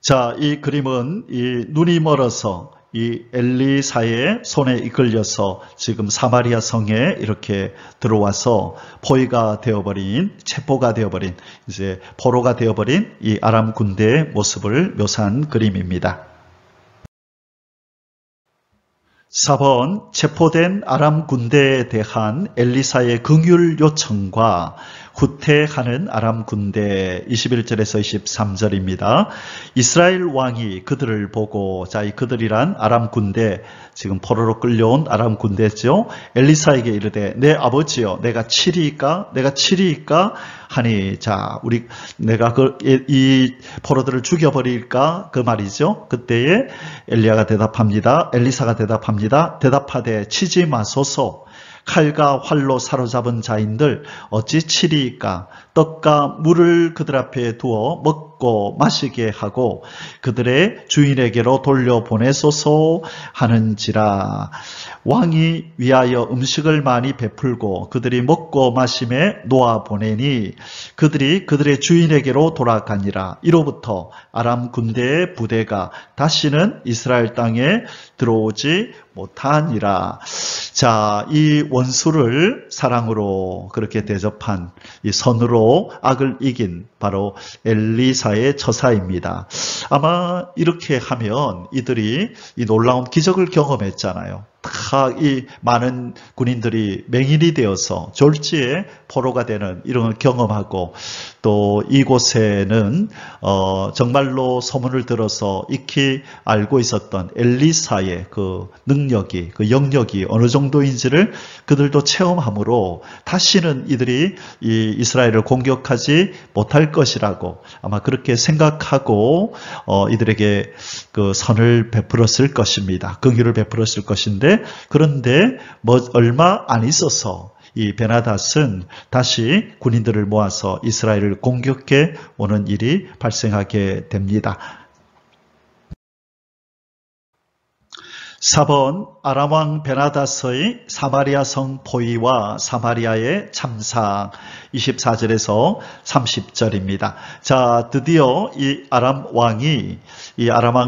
자, 이 그림은 이 눈이 멀어서 이 엘리사의 손에 이끌려서 지금 사마리아 성에 이렇게 들어와서 포위가 되어버린, 체포가 되어버린, 이제 포로가 되어버린 이 아람 군대의 모습을 묘사한 그림입니다. 4번, 체포된 아람 군대에 대한 엘리사의 긍휼 요청과 후퇴하는 아람 군대, 21절에서 23절입니다. 이스라엘 왕이 그들을 보고, 자, 이 그들이란 아람 군대, 지금 포로로 끌려온 아람 군대죠. 엘리사에게 이르되, 내 아버지여, 내가 치리이까 하니, 자, 내가 이 포로들을 죽여버릴까? 그 말이죠. 그때에 엘리사가 대답합니다. 대답하되, 치지 마소서. 칼과 활로 사로잡은 자인들 어찌 치리이까? 떡과 물을 그들 앞에 두어 먹고 마시게 하고 그들의 주인에게로 돌려보내소서 하는지라. 왕이 위하여 음식을 많이 베풀고 그들이 먹고 마심에 놓아보내니 그들이 그들의 주인에게로 돌아가니라. 이로부터 아람 군대의 부대가 다시는 이스라엘 땅에 들어오지 못하니라. 자, 이 원수를 사랑으로 그렇게 대접한, 이 선으로 악을 이긴 바로 엘리사의 처사입니다. 아마 이렇게 하면 이들이 이 놀라운 기적을 경험했잖아요. 다 이 많은 군인들이 맹인이 되어서 졸지에 포로가 되는 이런 걸 경험하고, 또 이곳에는 정말로 소문을 들어서 익히 알고 있었던 엘리사의 그 능력이, 그 영역이 어느 정도인지를 그들도 체험함으로 다시는 이들이 이 이스라엘을 공격하지 못할 것이라고 아마 그렇게 생각하고 이들에게 그 선을 베풀었을 것입니다. 긍휼을 베풀었을 것인데, 그런데 얼마 안 있어서 이 베나닷은 다시 군인들을 모아서 이스라엘을 공격해 오는 일이 발생하게 됩니다. 4번, 아람왕 베나닷의 사마리아 성 포위와 사마리아의 참상, 24절에서 30절입니다. 자, 드디어 이 아람 왕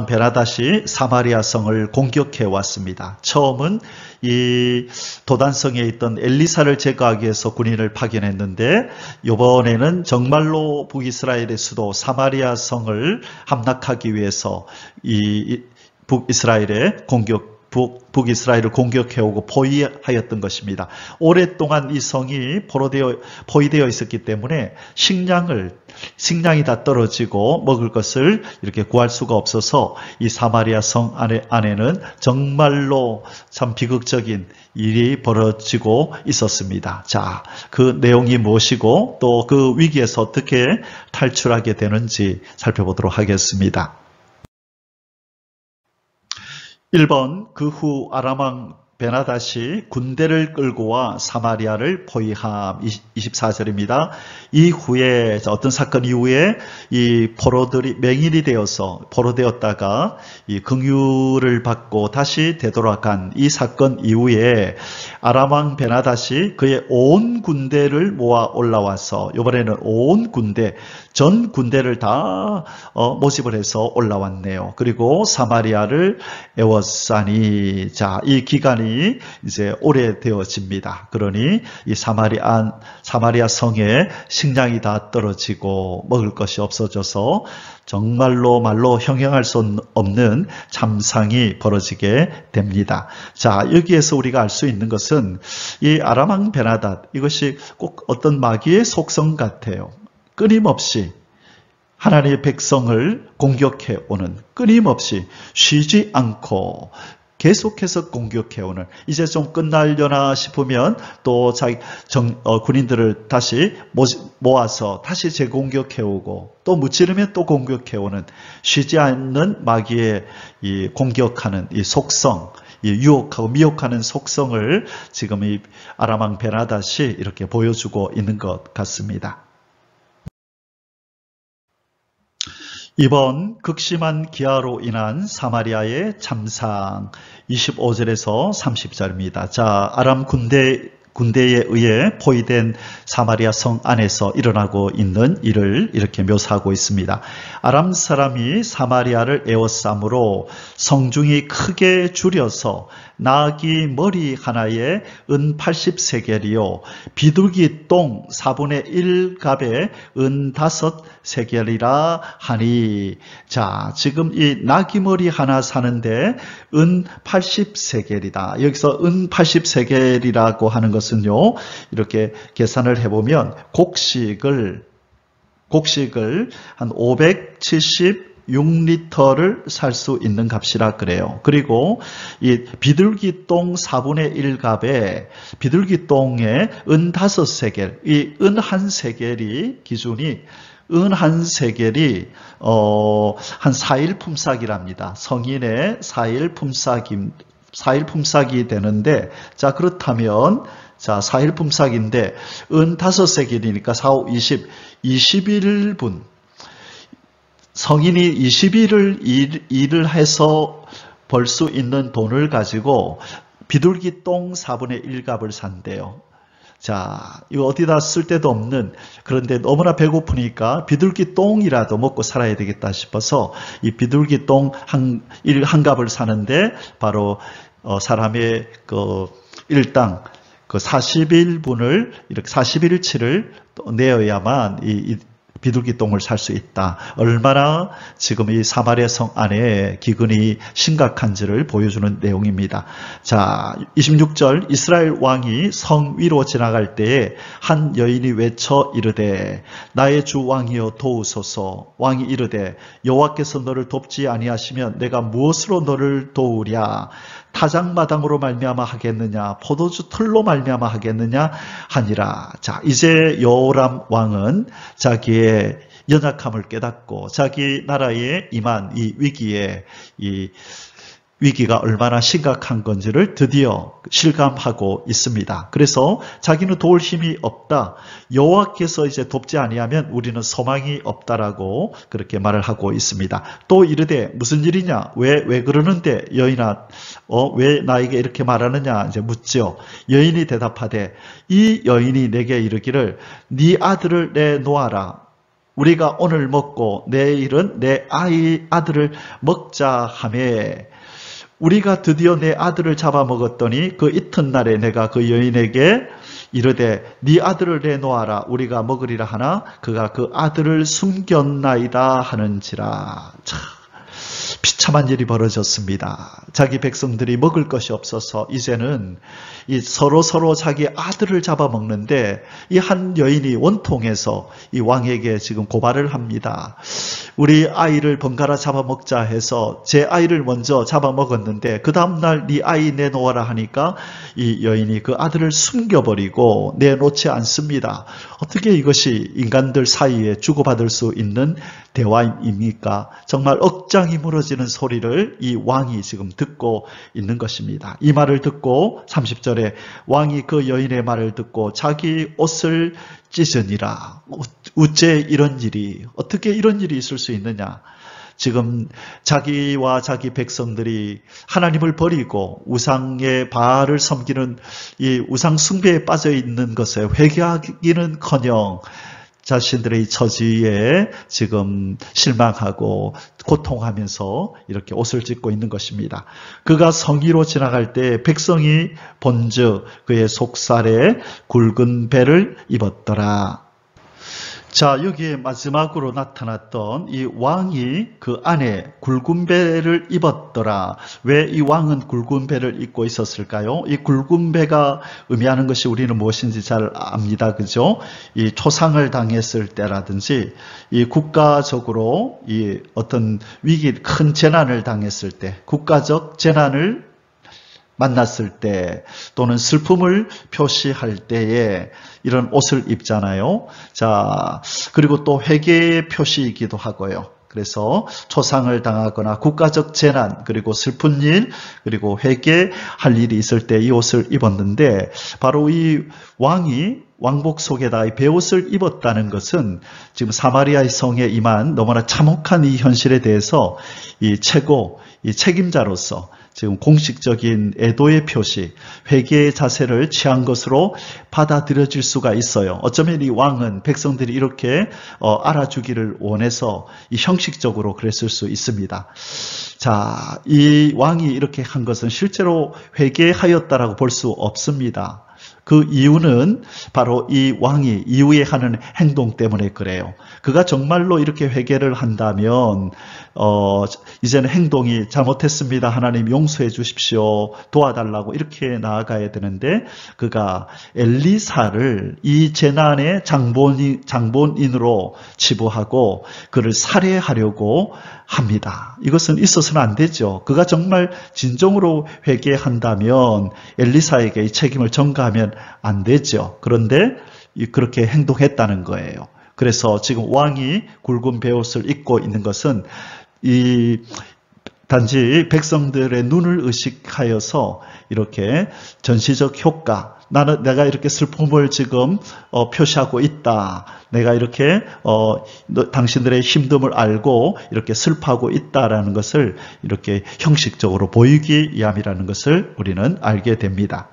베나닷이 사마리아 성을 공격해 왔습니다. 처음은 이 도단성에 있던 엘리사를 제거하기 위해서 군인을 파견했는데, 이번에는 정말로 북이스라엘의 수도 사마리아 성을 함락하기 위해서 이 북이스라엘을 공격해오고 포위하였던 것입니다. 오랫동안 이 성이 포위되어 있었기 때문에 식량이 다 떨어지고 먹을 것을 이렇게 구할 수가 없어서 이 사마리아 성 안에는 정말로 참 비극적인 일이 벌어지고 있었습니다. 자, 그 내용이 무엇이고 또 그 위기에서 어떻게 탈출하게 되는지 살펴보도록 하겠습니다. 1번, 그 후 아람왕 베나닷이 군대를 끌고 와 사마리아를 포위함, 24절입니다. 이후에, 어떤 사건 이후에 이 포로들이 맹인이 되어서 포로되었다가 이 긍휼을 받고 다시 되돌아간 이 사건 이후에 아람왕 베나닷이 그의 온 군대를 모아 올라와서, 이번에는 온 군대, 전 군대를 다 모집을 해서 올라왔네요. 그리고 사마리아를 에워싸니, 자, 이 기간이 이제 오래되어집니다. 그러니 이 사마리아 성에 식량이 다 떨어지고 먹을 것이 없어져서 정말로 말로 형용할 수 없는 참상이 벌어지게 됩니다. 자, 여기에서 우리가 알 수 있는 것은 이 아람왕 베나닷, 이것이 꼭 어떤 마귀의 속성 같아요. 끊임없이 하나님의 백성을 공격해 오는, 끊임없이 쉬지 않고 계속해서 공격해오는, 이제 좀 끝날려나 싶으면 또 군인들을 다시 모아서 다시 재공격해오고, 또 무찌르면 또 공격해오는, 쉬지 않는 마귀의 이 공격하는 이 속성, 이 유혹하고 미혹하는 속성을 지금 이 아람 왕 베나닷이 이렇게 보여주고 있는 것 같습니다. 이번 극심한 기아로 인한 사마리아의 참상 25절에서 30절입니다. 자, 아람 군대에 의해 포위된 사마리아 성 안에서 일어나고 있는 일을 이렇게 묘사하고 있습니다. 아람 사람이 사마리아를 에워싸므로 성중이 크게 줄여서 나귀 머리 하나에 은 80세겔이요 비둘기 똥 4분의 1갑에 은 5세겔이라 하니. 자, 지금 이 나귀 머리 하나 사는데 은 80세겔이다. 여기서 은 80세겔이라고 하는 것은요, 이렇게 계산을 해보면 곡식을 한 576리터를 살 수 있는 값이라 그래요. 그리고 이 비둘기 똥 4분의 1갑에 비둘기 똥에 은 5세겔, 이 은 1세겔이 기준이 은 1세겔이 한 4일 품삯이랍니다. 성인의 4일 품삯이 되는데, 자, 그렇다면, 자, 4일 품삯인데, 은 5세겔이니까 4, 5, 20, 21분. 성인이 20일을 일을 해서 벌 수 있는 돈을 가지고 비둘기 똥 4분의 1갑을 산대요. 자, 이거 어디다 쓸 데도 없는, 그런데 너무나 배고프니까 비둘기 똥이라도 먹고 살아야 되겠다 싶어서 이 비둘기 똥 한 갑을 사는데, 바로 사람의 그 일당 그 40일분을 이렇게 40일치를 내어야만 이 비둘기 똥을 살 수 있다. 얼마나 지금 이 사마리아 성 안에 기근이 심각한지를 보여주는 내용입니다. 자, 26절, 이스라엘 왕이 성 위로 지나갈 때에 한 여인이 외쳐 이르되 나의 주 왕이여 도우소서. 왕이 이르되 여호와께서 너를 돕지 아니하시면 내가 무엇으로 너를 도우랴. 타작마당으로 말미암아 하겠느냐, 포도주 틀로 말미암아 하겠느냐 하니라. 자, 이제 여호람 왕은 자기의 연약함을 깨닫고 자기 나라에 임한 이 위기가 얼마나 심각한 건지를 드디어 실감하고 있습니다. 그래서 자기는 도울 힘이 없다. 여호와께서 이제 돕지 아니하면 우리는 소망이 없다라고 그렇게 말을 하고 있습니다. 또 이르되 무슨 일이냐? 왜 그러는데 여인아, 왜 나에게 이렇게 말하느냐? 이제 묻죠. 여인이 대답하되 이 여인이 내게 이르기를 네 아들을 내놓아라. 우리가 오늘 먹고 내일은 내 아들을 먹자 하매. 우리가 드디어 내 아들을 잡아먹었더니 그 이튿날에 내가 그 여인에게 이르되 네 아들을 내놓아라 우리가 먹으리라 하나 그가 그 아들을 숨겼나이다 하는지라. 참 비참한 일이 벌어졌습니다. 자기 백성들이 먹을 것이 없어서 이제는 서로 자기 아들을 잡아먹는데, 이 한 여인이 원통해서 이 왕에게 지금 고발을 합니다. 우리 아이를 번갈아 잡아먹자 해서 제 아이를 먼저 잡아먹었는데 그 다음날 네 아이 내놓아라 하니까 이 여인이 그 아들을 숨겨버리고 내놓지 않습니다. 어떻게 이것이 인간들 사이에 주고받을 수 있는 대화입니까? 정말 억장이 무너지는 소리를 이 왕이 지금 듣고 있는 것입니다. 이 말을 듣고 30절에 왕이 그 여인의 말을 듣고 자기 옷을 찢으니라. 어째 이런 일이, 어떻게 이런 일이 있을 수 있느냐? 지금 자기와 자기 백성들이 하나님을 버리고 우상의 바알을 섬기는 이 우상 숭배에 빠져 있는 것에 회개하기는커녕 자신들의 처지에 지금 실망하고 고통하면서 이렇게 옷을 찢고 있는 것입니다. 그가 성위로 지나갈 때 백성이 본즉 그의 속살에 굵은 배를 입었더라. 자, 여기에 마지막으로 나타났던 이 왕이 그 안에 굵은 배를 입었더라. 왜 이 왕은 굵은 배를 입고 있었을까요? 이 굵은 배가 의미하는 것이 우리는 무엇인지 잘 압니다. 그죠? 이 초상을 당했을 때라든지 이 국가적으로 이 어떤 위기, 큰 재난을 당했을 때, 국가적 재난을 만났을 때 또는 슬픔을 표시할 때에 이런 옷을 입잖아요. 자, 그리고 또 회개의 표시이기도 하고요. 그래서 초상을 당하거나 국가적 재난, 그리고 슬픈 일, 그리고 회개할 일이 있을 때 이 옷을 입었는데, 바로 이 왕이 왕복 속에다 이 베옷을 입었다는 것은 지금 사마리아의 성에 임한 너무나 참혹한 이 현실에 대해서 이 최고, 이 책임자로서 지금 공식적인 애도의 표시, 회개의 자세를 취한 것으로 받아들여질 수가 있어요. 어쩌면 이 왕은 백성들이 이렇게 알아주기를 원해서 이 형식적으로 그랬을 수 있습니다. 자, 이 왕이 이렇게 한 것은 실제로 회개하였다라고 볼 수 없습니다. 그 이유는 바로 이 왕이 이후에 하는 행동 때문에 그래요. 그가 정말로 이렇게 회개를 한다면 이제는 행동이 잘못했습니다. 하나님 용서해 주십시오. 도와달라고 이렇게 나아가야 되는데 그가 엘리사를 이 재난의 장본인으로 치부하고 그를 살해하려고 합니다. 이것은 있어서는 안 되죠. 그가 정말 진정으로 회개한다면 엘리사에게 이 책임을 전가하면 안 되죠. 그런데 그렇게 행동했다는 거예요. 그래서 지금 왕이 굵은 베옷을 입고 있는 것은 단지 백성들의 눈을 의식하여서 이렇게 전시적 효과, 내가 이렇게 슬픔을 지금 표시하고 있다. 내가 이렇게 당신들의 힘듦을 알고 이렇게 슬퍼하고 있다라는 것을 이렇게 형식적으로 보이기 위함이라는 것을 우리는 알게 됩니다.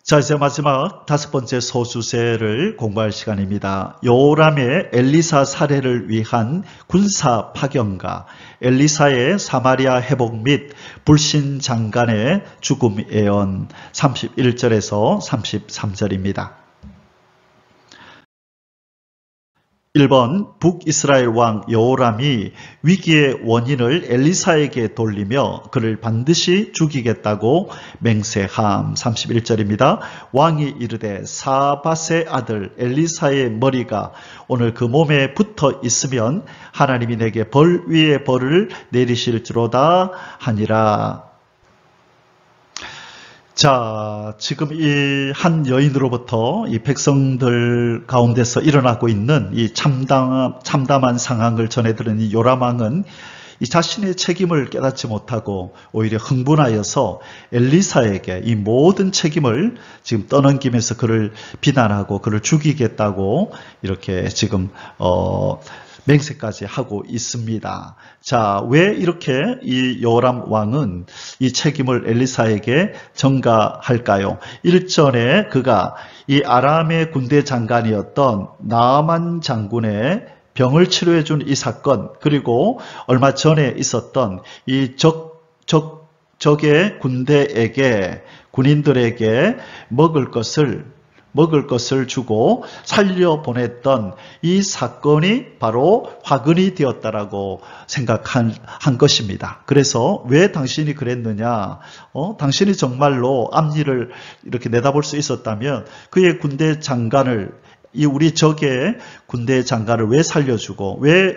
자, 이제 마지막 5번째 소수세를 공부할 시간입니다. 여호람의 엘리사 살해를 위한 군사 파견과 엘리사의 사마리아 회복 및 불신 장관의 죽음 예언 31절에서 33절입니다. 1번 북이스라엘 왕 여호람이 위기의 원인을 엘리사에게 돌리며 그를 반드시 죽이겠다고 맹세함 31절입니다. 왕이 이르되 사밧의 아들 엘리사의 머리가 오늘 그 몸에 붙어 있으면 하나님이 내게 벌 위에 벌을 내리실지로다 하니라. 자, 지금 이 한 여인으로부터 이 백성들 가운데서 일어나고 있는 이 참담한 상황을 전해들은 이 요람 왕은 이 자신의 책임을 깨닫지 못하고 오히려 흥분하여서 엘리사에게 이 모든 책임을 지금 떠넘기면서 그를 비난하고 그를 죽이겠다고 이렇게 지금 맹세까지 하고 있습니다. 자, 왜 이렇게 이 여호람 왕은 이 책임을 엘리사에게 전가할까요? 1절에 그가 이 아람의 군대 장관이었던 나아만 장군의 병을 치료해 준 이 사건, 그리고 얼마 전에 있었던 이 적의 군인들에게 먹을 것을 주고 살려보냈던 이 사건이 바로 화근이 되었다라고 생각한 것입니다. 그래서 왜 당신이 그랬느냐? 당신이 정말로 앞일을 이렇게 내다볼 수 있었다면 그의 군대 장관을 우리 적의 군대 장관을 왜 살려주고 왜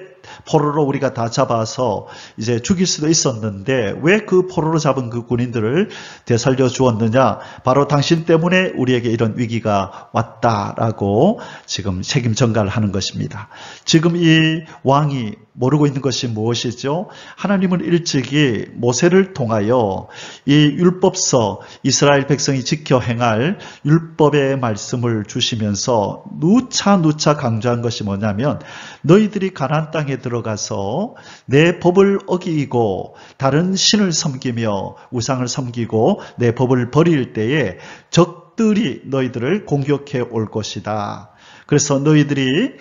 포로로 우리가 다 잡아서 이제 죽일 수도 있었는데 왜 그 포로로 잡은 그 군인들을 되살려 주었느냐? 바로 당신 때문에 우리에게 이런 위기가 왔다라고 지금 책임 전가를 하는 것입니다. 지금 이 왕이 모르고 있는 것이 무엇이죠? 하나님은 일찍이 모세를 통하여 이 율법서 이스라엘 백성이 지켜 행할 율법의 말씀을 주시면서 누차 강조한 것이 뭐냐면 너희들이 가나안 땅에 들어가서 내 법을 어기고 다른 신을 섬기며 우상을 섬기고 내 법을 버릴 때에 적들이 너희들을 공격해 올 것이다. 그래서 너희들이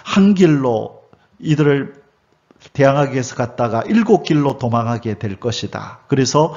한 길로 이들을 대항하기 위해서 갔다가 7길로 도망하게 될 것이다. 그래서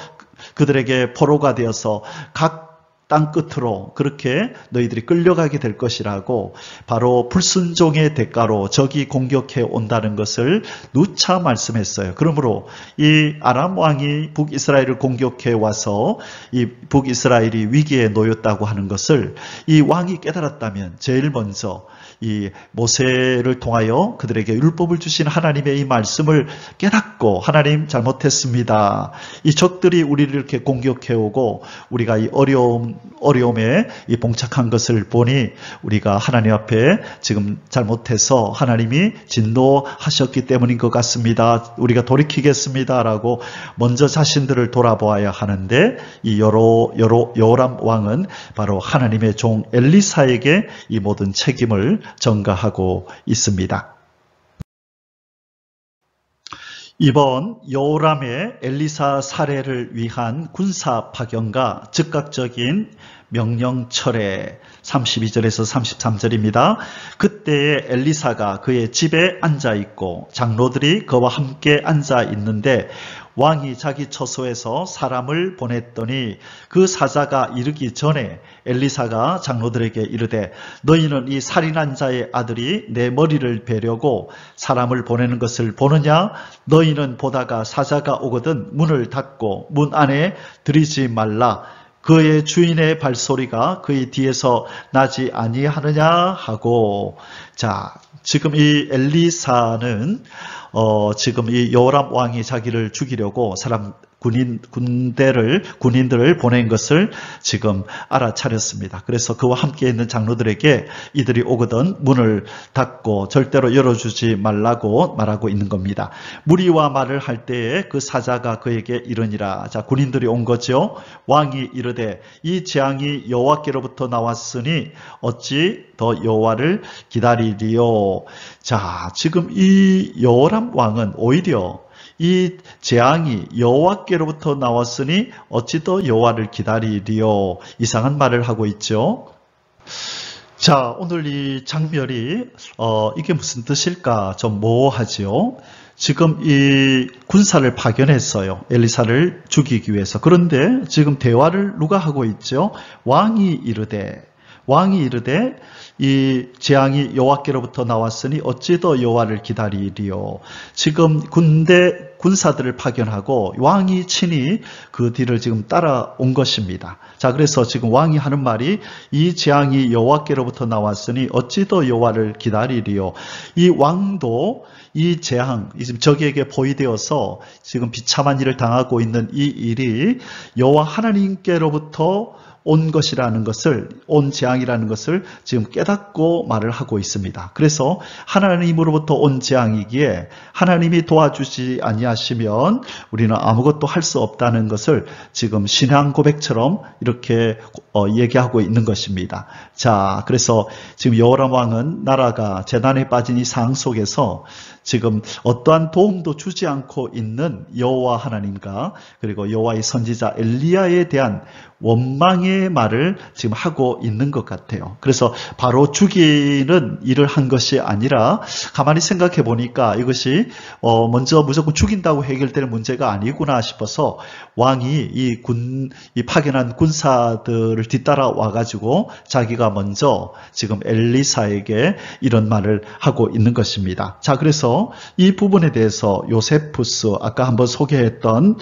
그들에게 포로가 되어서 각 땅 끝으로 그렇게 너희들이 끌려가게 될 것이라고 바로 불순종의 대가로 적이 공격해 온다는 것을 누차 말씀했어요. 그러므로 이 아람 왕이 북이스라엘을 공격해 와서 이 북이스라엘이 위기에 놓였다고 하는 것을 이 왕이 깨달았다면 제일 먼저 이 모세를 통하여 그들에게 율법을 주신 하나님의 이 말씀을 깨닫고 하나님 잘못했습니다. 이 적들이 우리를 이렇게 공격해 오고 우리가 이 어려움에 이 봉착한 것을 보니 우리가 하나님 앞에 지금 잘못해서 하나님이 진노하셨기 때문인 것 같습니다. 우리가 돌이키겠습니다라고 먼저 자신들을 돌아보아야 하는데 이 여호람 왕은 바로 하나님의 종 엘리사에게 이 모든 책임을 전가하고 있습니다. 이번 여호람의 엘리사 살해를 위한 군사 파견과 즉각적인 명령 철회 32절에서 33절입니다. 그때에 엘리사가 그의 집에 앉아 있고 장로들이 그와 함께 앉아 있는데 왕이 자기 처소에서 사람을 보냈더니 그 사자가 이르기 전에 엘리사가 장로들에게 이르되 너희는 이 살인한 자의 아들이 내 머리를 베려고 사람을 보내는 것을 보느냐? 너희는 보다가 사자가 오거든 문을 닫고 문 안에 들이지 말라. 그의 주인의 발소리가 그의 뒤에서 나지 아니하느냐 하고. 자, 지금 이 엘리사는 지금 이 여호람 왕이 자기를 죽이려고 군인들을 보낸 것을 지금 알아차렸습니다. 그래서 그와 함께 있는 장로들에게 이들이 오거든 문을 닫고 절대로 열어주지 말라고 말하고 있는 겁니다. 무리와 말을 할 때에 그 사자가 그에게 이르니라. 자, 군인들이 온 거죠. 왕이 이르되 이 재앙이 여호와께로부터 나왔으니 어찌 더 여호와를 기다리리요. 자, 지금 이 여호람 왕은 오히려 이 재앙이 여호와께로부터 나왔으니 어찌 더 여호와를 기다리리요. 이상한 말을 하고 있죠. 자, 오늘 이 장면이 이게 무슨 뜻일까 좀 모호하죠. 지금 이 군사를 파견했어요. 엘리사를 죽이기 위해서. 그런데 지금 대화를 누가 하고 있죠? 왕이 이르되 이 재앙이 여호와께로부터 나왔으니 어찌 더 여호와를 기다리리요. 지금 군사들을 파견하고 왕이 친히 그 뒤를 지금 따라온 것입니다. 자, 그래서 지금 왕이 하는 말이 이 재앙이 여호와께로부터 나왔으니 어찌 더 여호와를 기다리리요. 이 왕도 이 재앙, 지금 적에게 포위되어서 지금 비참한 일을 당하고 있는 이 일이 여호와 하나님께로부터 온 것이라는 것을, 온 재앙이라는 것을 지금 깨닫고 말을 하고 있습니다. 그래서 하나님으로부터 온 재앙이기에 하나님이 도와주지 아니하시면 우리는 아무것도 할 수 없다는 것을 지금 신앙 고백처럼 이렇게 얘기하고 있는 것입니다. 자, 그래서 지금 여호람 왕은 나라가 재난에 빠진 이 상황 속에서 지금 어떠한 도움도 주지 않고 있는 여호와 하나님과 그리고 여호와의 선지자 엘리야에 대한 원망의 말을 지금 하고 있는 것 같아요. 그래서 바로 죽이는 일을 한 것이 아니라 가만히 생각해 보니까 이것이 먼저 무조건 죽인다고 해결될 문제가 아니구나 싶어서 왕이 이 파견한 군사들을 뒤따라 와가지고 자기가 먼저 지금 엘리사에게 이런 말을 하고 있는 것입니다. 자, 그래서 이 부분에 대해서 요세푸스, 아까 한번 소개했던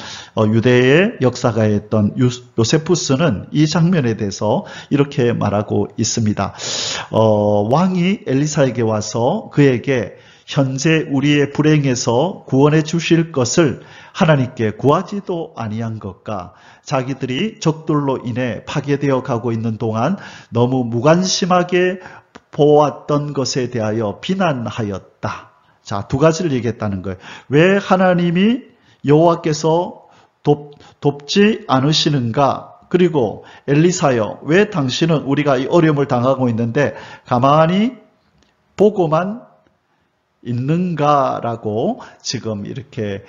유대의 역사가였던 요세푸스는 이 장면에 대해서 이렇게 말하고 있습니다. 왕이 엘리사에게 와서 그에게 현재 우리의 불행에서 구원해 주실 것을 하나님께 구하지도 아니한 것과 자기들이 적들로 인해 파괴되어 가고 있는 동안 너무 무관심하게 보았던 것에 대하여 비난하였다. 자, 두 가지를 얘기했다는 거예요. 왜 하나님이 여호와께서 돕지 않으시는가? 그리고 엘리사여, 왜 당신은 우리가 이 어려움을 당하고 있는데 가만히 보고만 있는가라고 지금 이렇게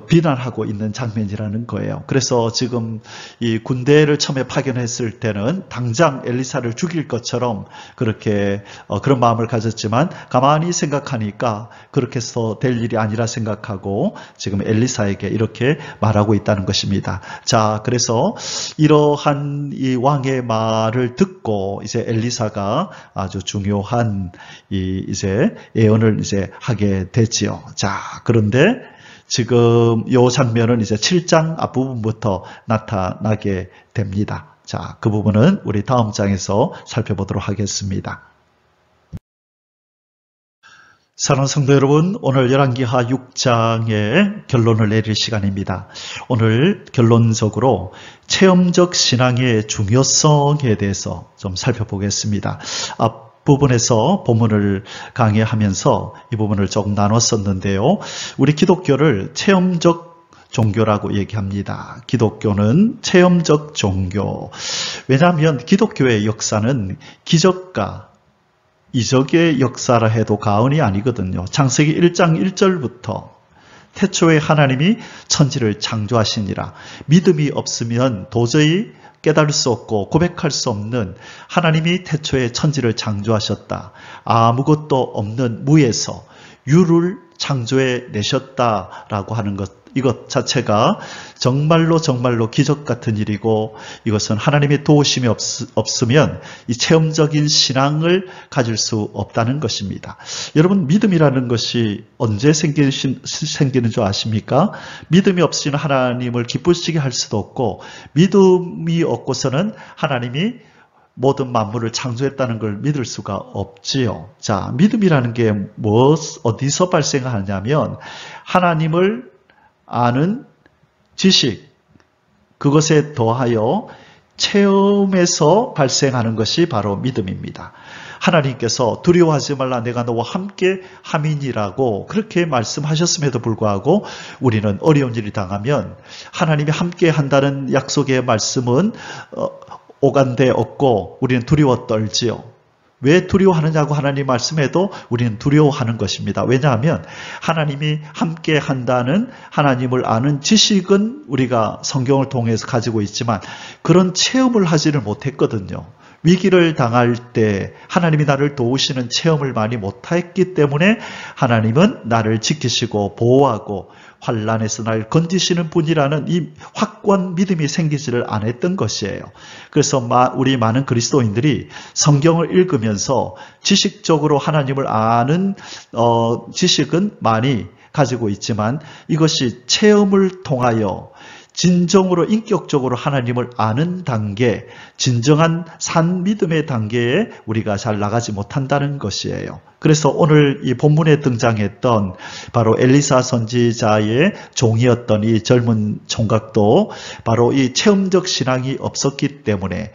비난하고 있는 장면이라는 거예요. 그래서 지금 이 군대를 처음에 파견했을 때는 당장 엘리사를 죽일 것처럼 그렇게 그런 마음을 가졌지만 가만히 생각하니까 그렇게 해서 될 일이 아니라 생각하고 지금 엘리사에게 이렇게 말하고 있다는 것입니다. 자, 그래서 이러한 이 왕의 말을 듣고 이제 엘리사가 아주 중요한 이제 예언을 이제 하게 되지요. 자, 그런데 지금 이 장면은 이제 7장 앞부분부터 나타나게 됩니다. 자, 그 부분은 우리 다음 장에서 살펴보도록 하겠습니다. 사랑하는 성도 여러분, 오늘 열왕기하 6장의 결론을 내릴 시간입니다. 오늘 결론적으로 체험적 신앙의 중요성에 대해서 좀 살펴보겠습니다. 부분에서 본문을 강의하면서 이 부분을 조금 나눴었는데요. 우리 기독교를 체험적 종교라고 얘기합니다. 기독교는 체험적 종교. 왜냐하면 기독교의 역사는 기적과 이적의 역사라 해도 과언이 아니거든요. 창세기 1장 1절부터 태초에 하나님이 천지를 창조하시니라. 믿음이 없으면 도저히 깨달을 수 없고 고백할 수 없는 하나님이 태초에 천지를 창조하셨다. 아무것도 없는 무에서 유를 창조해 내셨다라고 하는 것, 이것 자체가 정말로 기적 같은 일이고 이것은 하나님의 도우심이 없으면 이 체험적인 신앙을 가질 수 없다는 것입니다. 여러분, 믿음이라는 것이 언제 생기는 줄 아십니까? 믿음이 없이는 하나님을 기쁘시게 할 수도 없고 믿음이 없고서는 하나님이 모든 만물을 창조했다는 걸 믿을 수가 없지요. 자, 믿음이라는 게 어디서 발생하냐면 하나님을 아는 지식, 그것에 더하여 체험에서 발생하는 것이 바로 믿음입니다. 하나님께서 두려워하지 말라 내가 너와 함께 함이니라고 그렇게 말씀하셨음에도 불구하고 우리는 어려운 일이 당하면 하나님이 함께 한다는 약속의 말씀은 오간데 없고 우리는 두려워 떨지요. 왜 두려워하느냐고 하나님 말씀해도 우리는 두려워하는 것입니다. 왜냐하면 하나님이 함께 한다는 하나님을 아는 지식은 우리가 성경을 통해서 가지고 있지만 그런 체험을 하지를 못했거든요. 위기를 당할 때 하나님이 나를 도우시는 체험을 많이 못했기 때문에 하나님은 나를 지키시고 보호하고 환난에서 날 건지시는 분이라는 이 확고한 믿음이 생기지를 않았던 것이에요. 그래서 우리 많은 그리스도인들이 성경을 읽으면서 지식적으로 하나님을 아는 지식은 많이 가지고 있지만 이것이 체험을 통하여 진정으로 인격적으로 하나님을 아는 단계, 진정한 산 믿음의 단계에 우리가 잘 나가지 못한다는 것이에요. 그래서 오늘 이 본문에 등장했던 바로 엘리사 선지자의 종이었던 이 젊은 총각도 바로 이 체험적 신앙이 없었기 때문에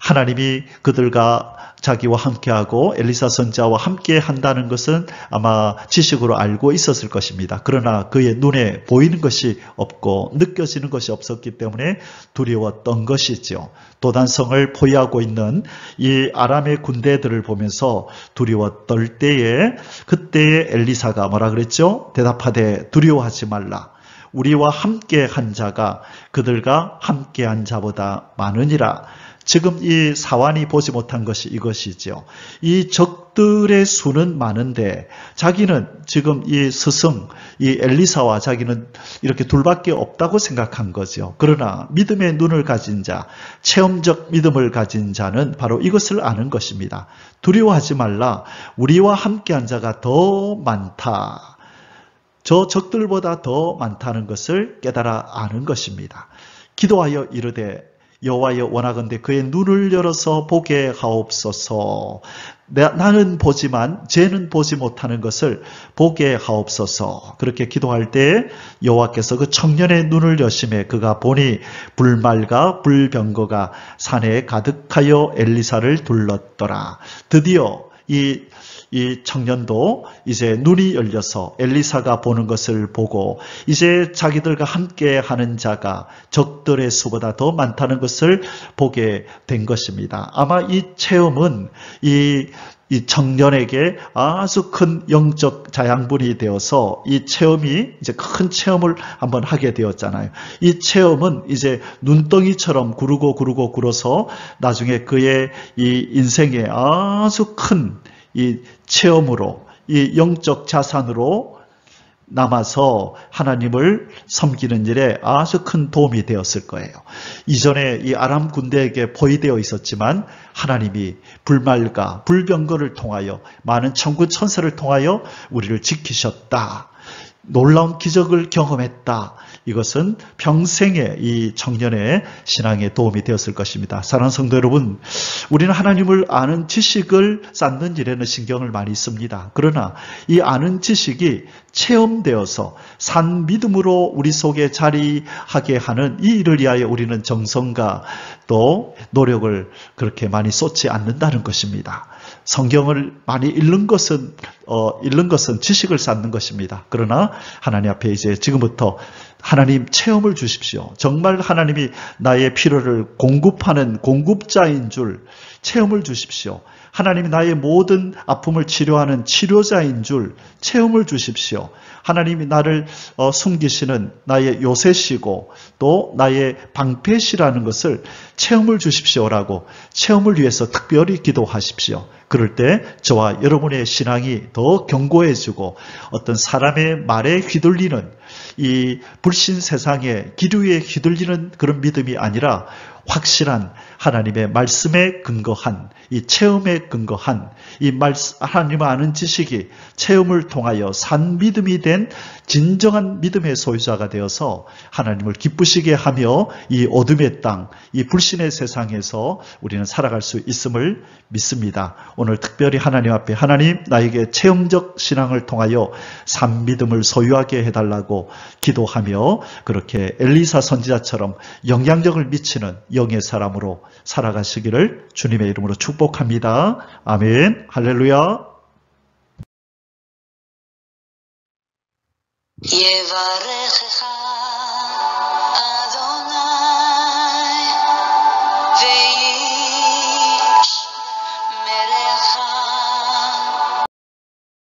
하나님이 그들과 자기와 함께하고 엘리사 선지자와 함께 한다는 것은 아마 지식으로 알고 있었을 것입니다. 그러나 그의 눈에 보이는 것이 없고 느껴지는 것이 없었기 때문에 두려웠던 것이죠. 도단성을 포위하고 있는 이 아람의 군대들을 보면서 두려워 떨 때에 그때의 엘리사가 뭐라 그랬죠? 대답하되 두려워하지 말라. 우리와 함께 한 자가 그들과 함께 한 자보다 많으니라. 지금 이 사환이 보지 못한 것이 이것이죠. 이 적들의 수는 많은데 자기는 지금 이 스승, 이 엘리사와 자기는 이렇게 둘밖에 없다고 생각한 거죠. 그러나 믿음의 눈을 가진 자, 체험적 믿음을 가진 자는 바로 이것을 아는 것입니다. 두려워하지 말라. 우리와 함께한 자가 더 많다. 저 적들보다 더 많다는 것을 깨달아 아는 것입니다. 기도하여 이르되 여호와여 원하건대 그의 눈을 열어서 보게 하옵소서. 나는 보지만 쟤는 보지 못하는 것을 보게 하옵소서. 그렇게 기도할 때 여호와께서 그 청년의 눈을 여심해 그가 보니 불말과 불병거가 산에 가득하여 엘리사를 둘렀더라. 드디어 이 이 청년도 이제 눈이 열려서 엘리사가 보는 것을 보고 이제 자기들과 함께 하는 자가 적들의 수보다 더 많다는 것을 보게 된 것입니다. 아마 이 체험은 이 청년에게 아주 큰 영적 자양분이 되어서 이 체험이 이제 큰 체험을 한번 하게 되었잖아요. 이 체험은 이제 눈덩이처럼 굴어서 나중에 그의 이 인생에 아주 큰 이 체험으로 이 영적 자산으로 남아서 하나님을 섬기는 일에 아주 큰 도움이 되었을 거예요. 이전에 이 아람 군대에게 포위되어 있었지만 하나님이 불말과 불병거를 통하여 많은 천군 천사를 통하여 우리를 지키셨다. 놀라운 기적을 경험했다. 이것은 평생의 이 청년의 신앙에 도움이 되었을 것입니다. 사랑하는 성도 여러분, 우리는 하나님을 아는 지식을 쌓는 일에는 신경을 많이 씁니다. 그러나 이 아는 지식이 체험되어서 산 믿음으로 우리 속에 자리하게 하는 이 일을 위하여 우리는 정성과 또 노력을 그렇게 많이 쏟지 않는다는 것입니다. 성경을 많이 읽는 것은 지식을 쌓는 것입니다. 그러나 하나님 앞에 이제 지금부터 하나님 체험을 주십시오. 정말 하나님이 나의 필요를 공급하는 공급자인 줄 체험을 주십시오. 하나님이 나의 모든 아픔을 치료하는 치료자인 줄 체험을 주십시오. 하나님이 나를 숨기시는 나의 요새시고 또 나의 방패시라는 것을 체험을 주십시오라고 체험을 위해서 특별히 기도하십시오. 그럴 때 저와 여러분의 신앙이 더 견고해지고 어떤 사람의 말에 휘둘리는 이 불신 세상에 기류에 휘둘리는 그런 믿음이 아니라 확실한 하나님의 말씀에 근거한 이 체험에 근거한 이 하나님을 아는 지식이 체험을 통하여 산 믿음이 된 진정한 믿음의 소유자가 되어서 하나님을 기쁘시게 하며 이 어둠의 땅, 이 불신의 세상에서 우리는 살아갈 수 있음을 믿습니다. 오늘 특별히 하나님 앞에 하나님 나에게 체험적 신앙을 통하여 산 믿음을 소유하게 해달라고 기도하며 그렇게 엘리사 선지자처럼 영향력을 미치는 영의 사람으로 살아가시기를 주님의 이름으로 축복합니다. 아멘. 할렐루야. יברכך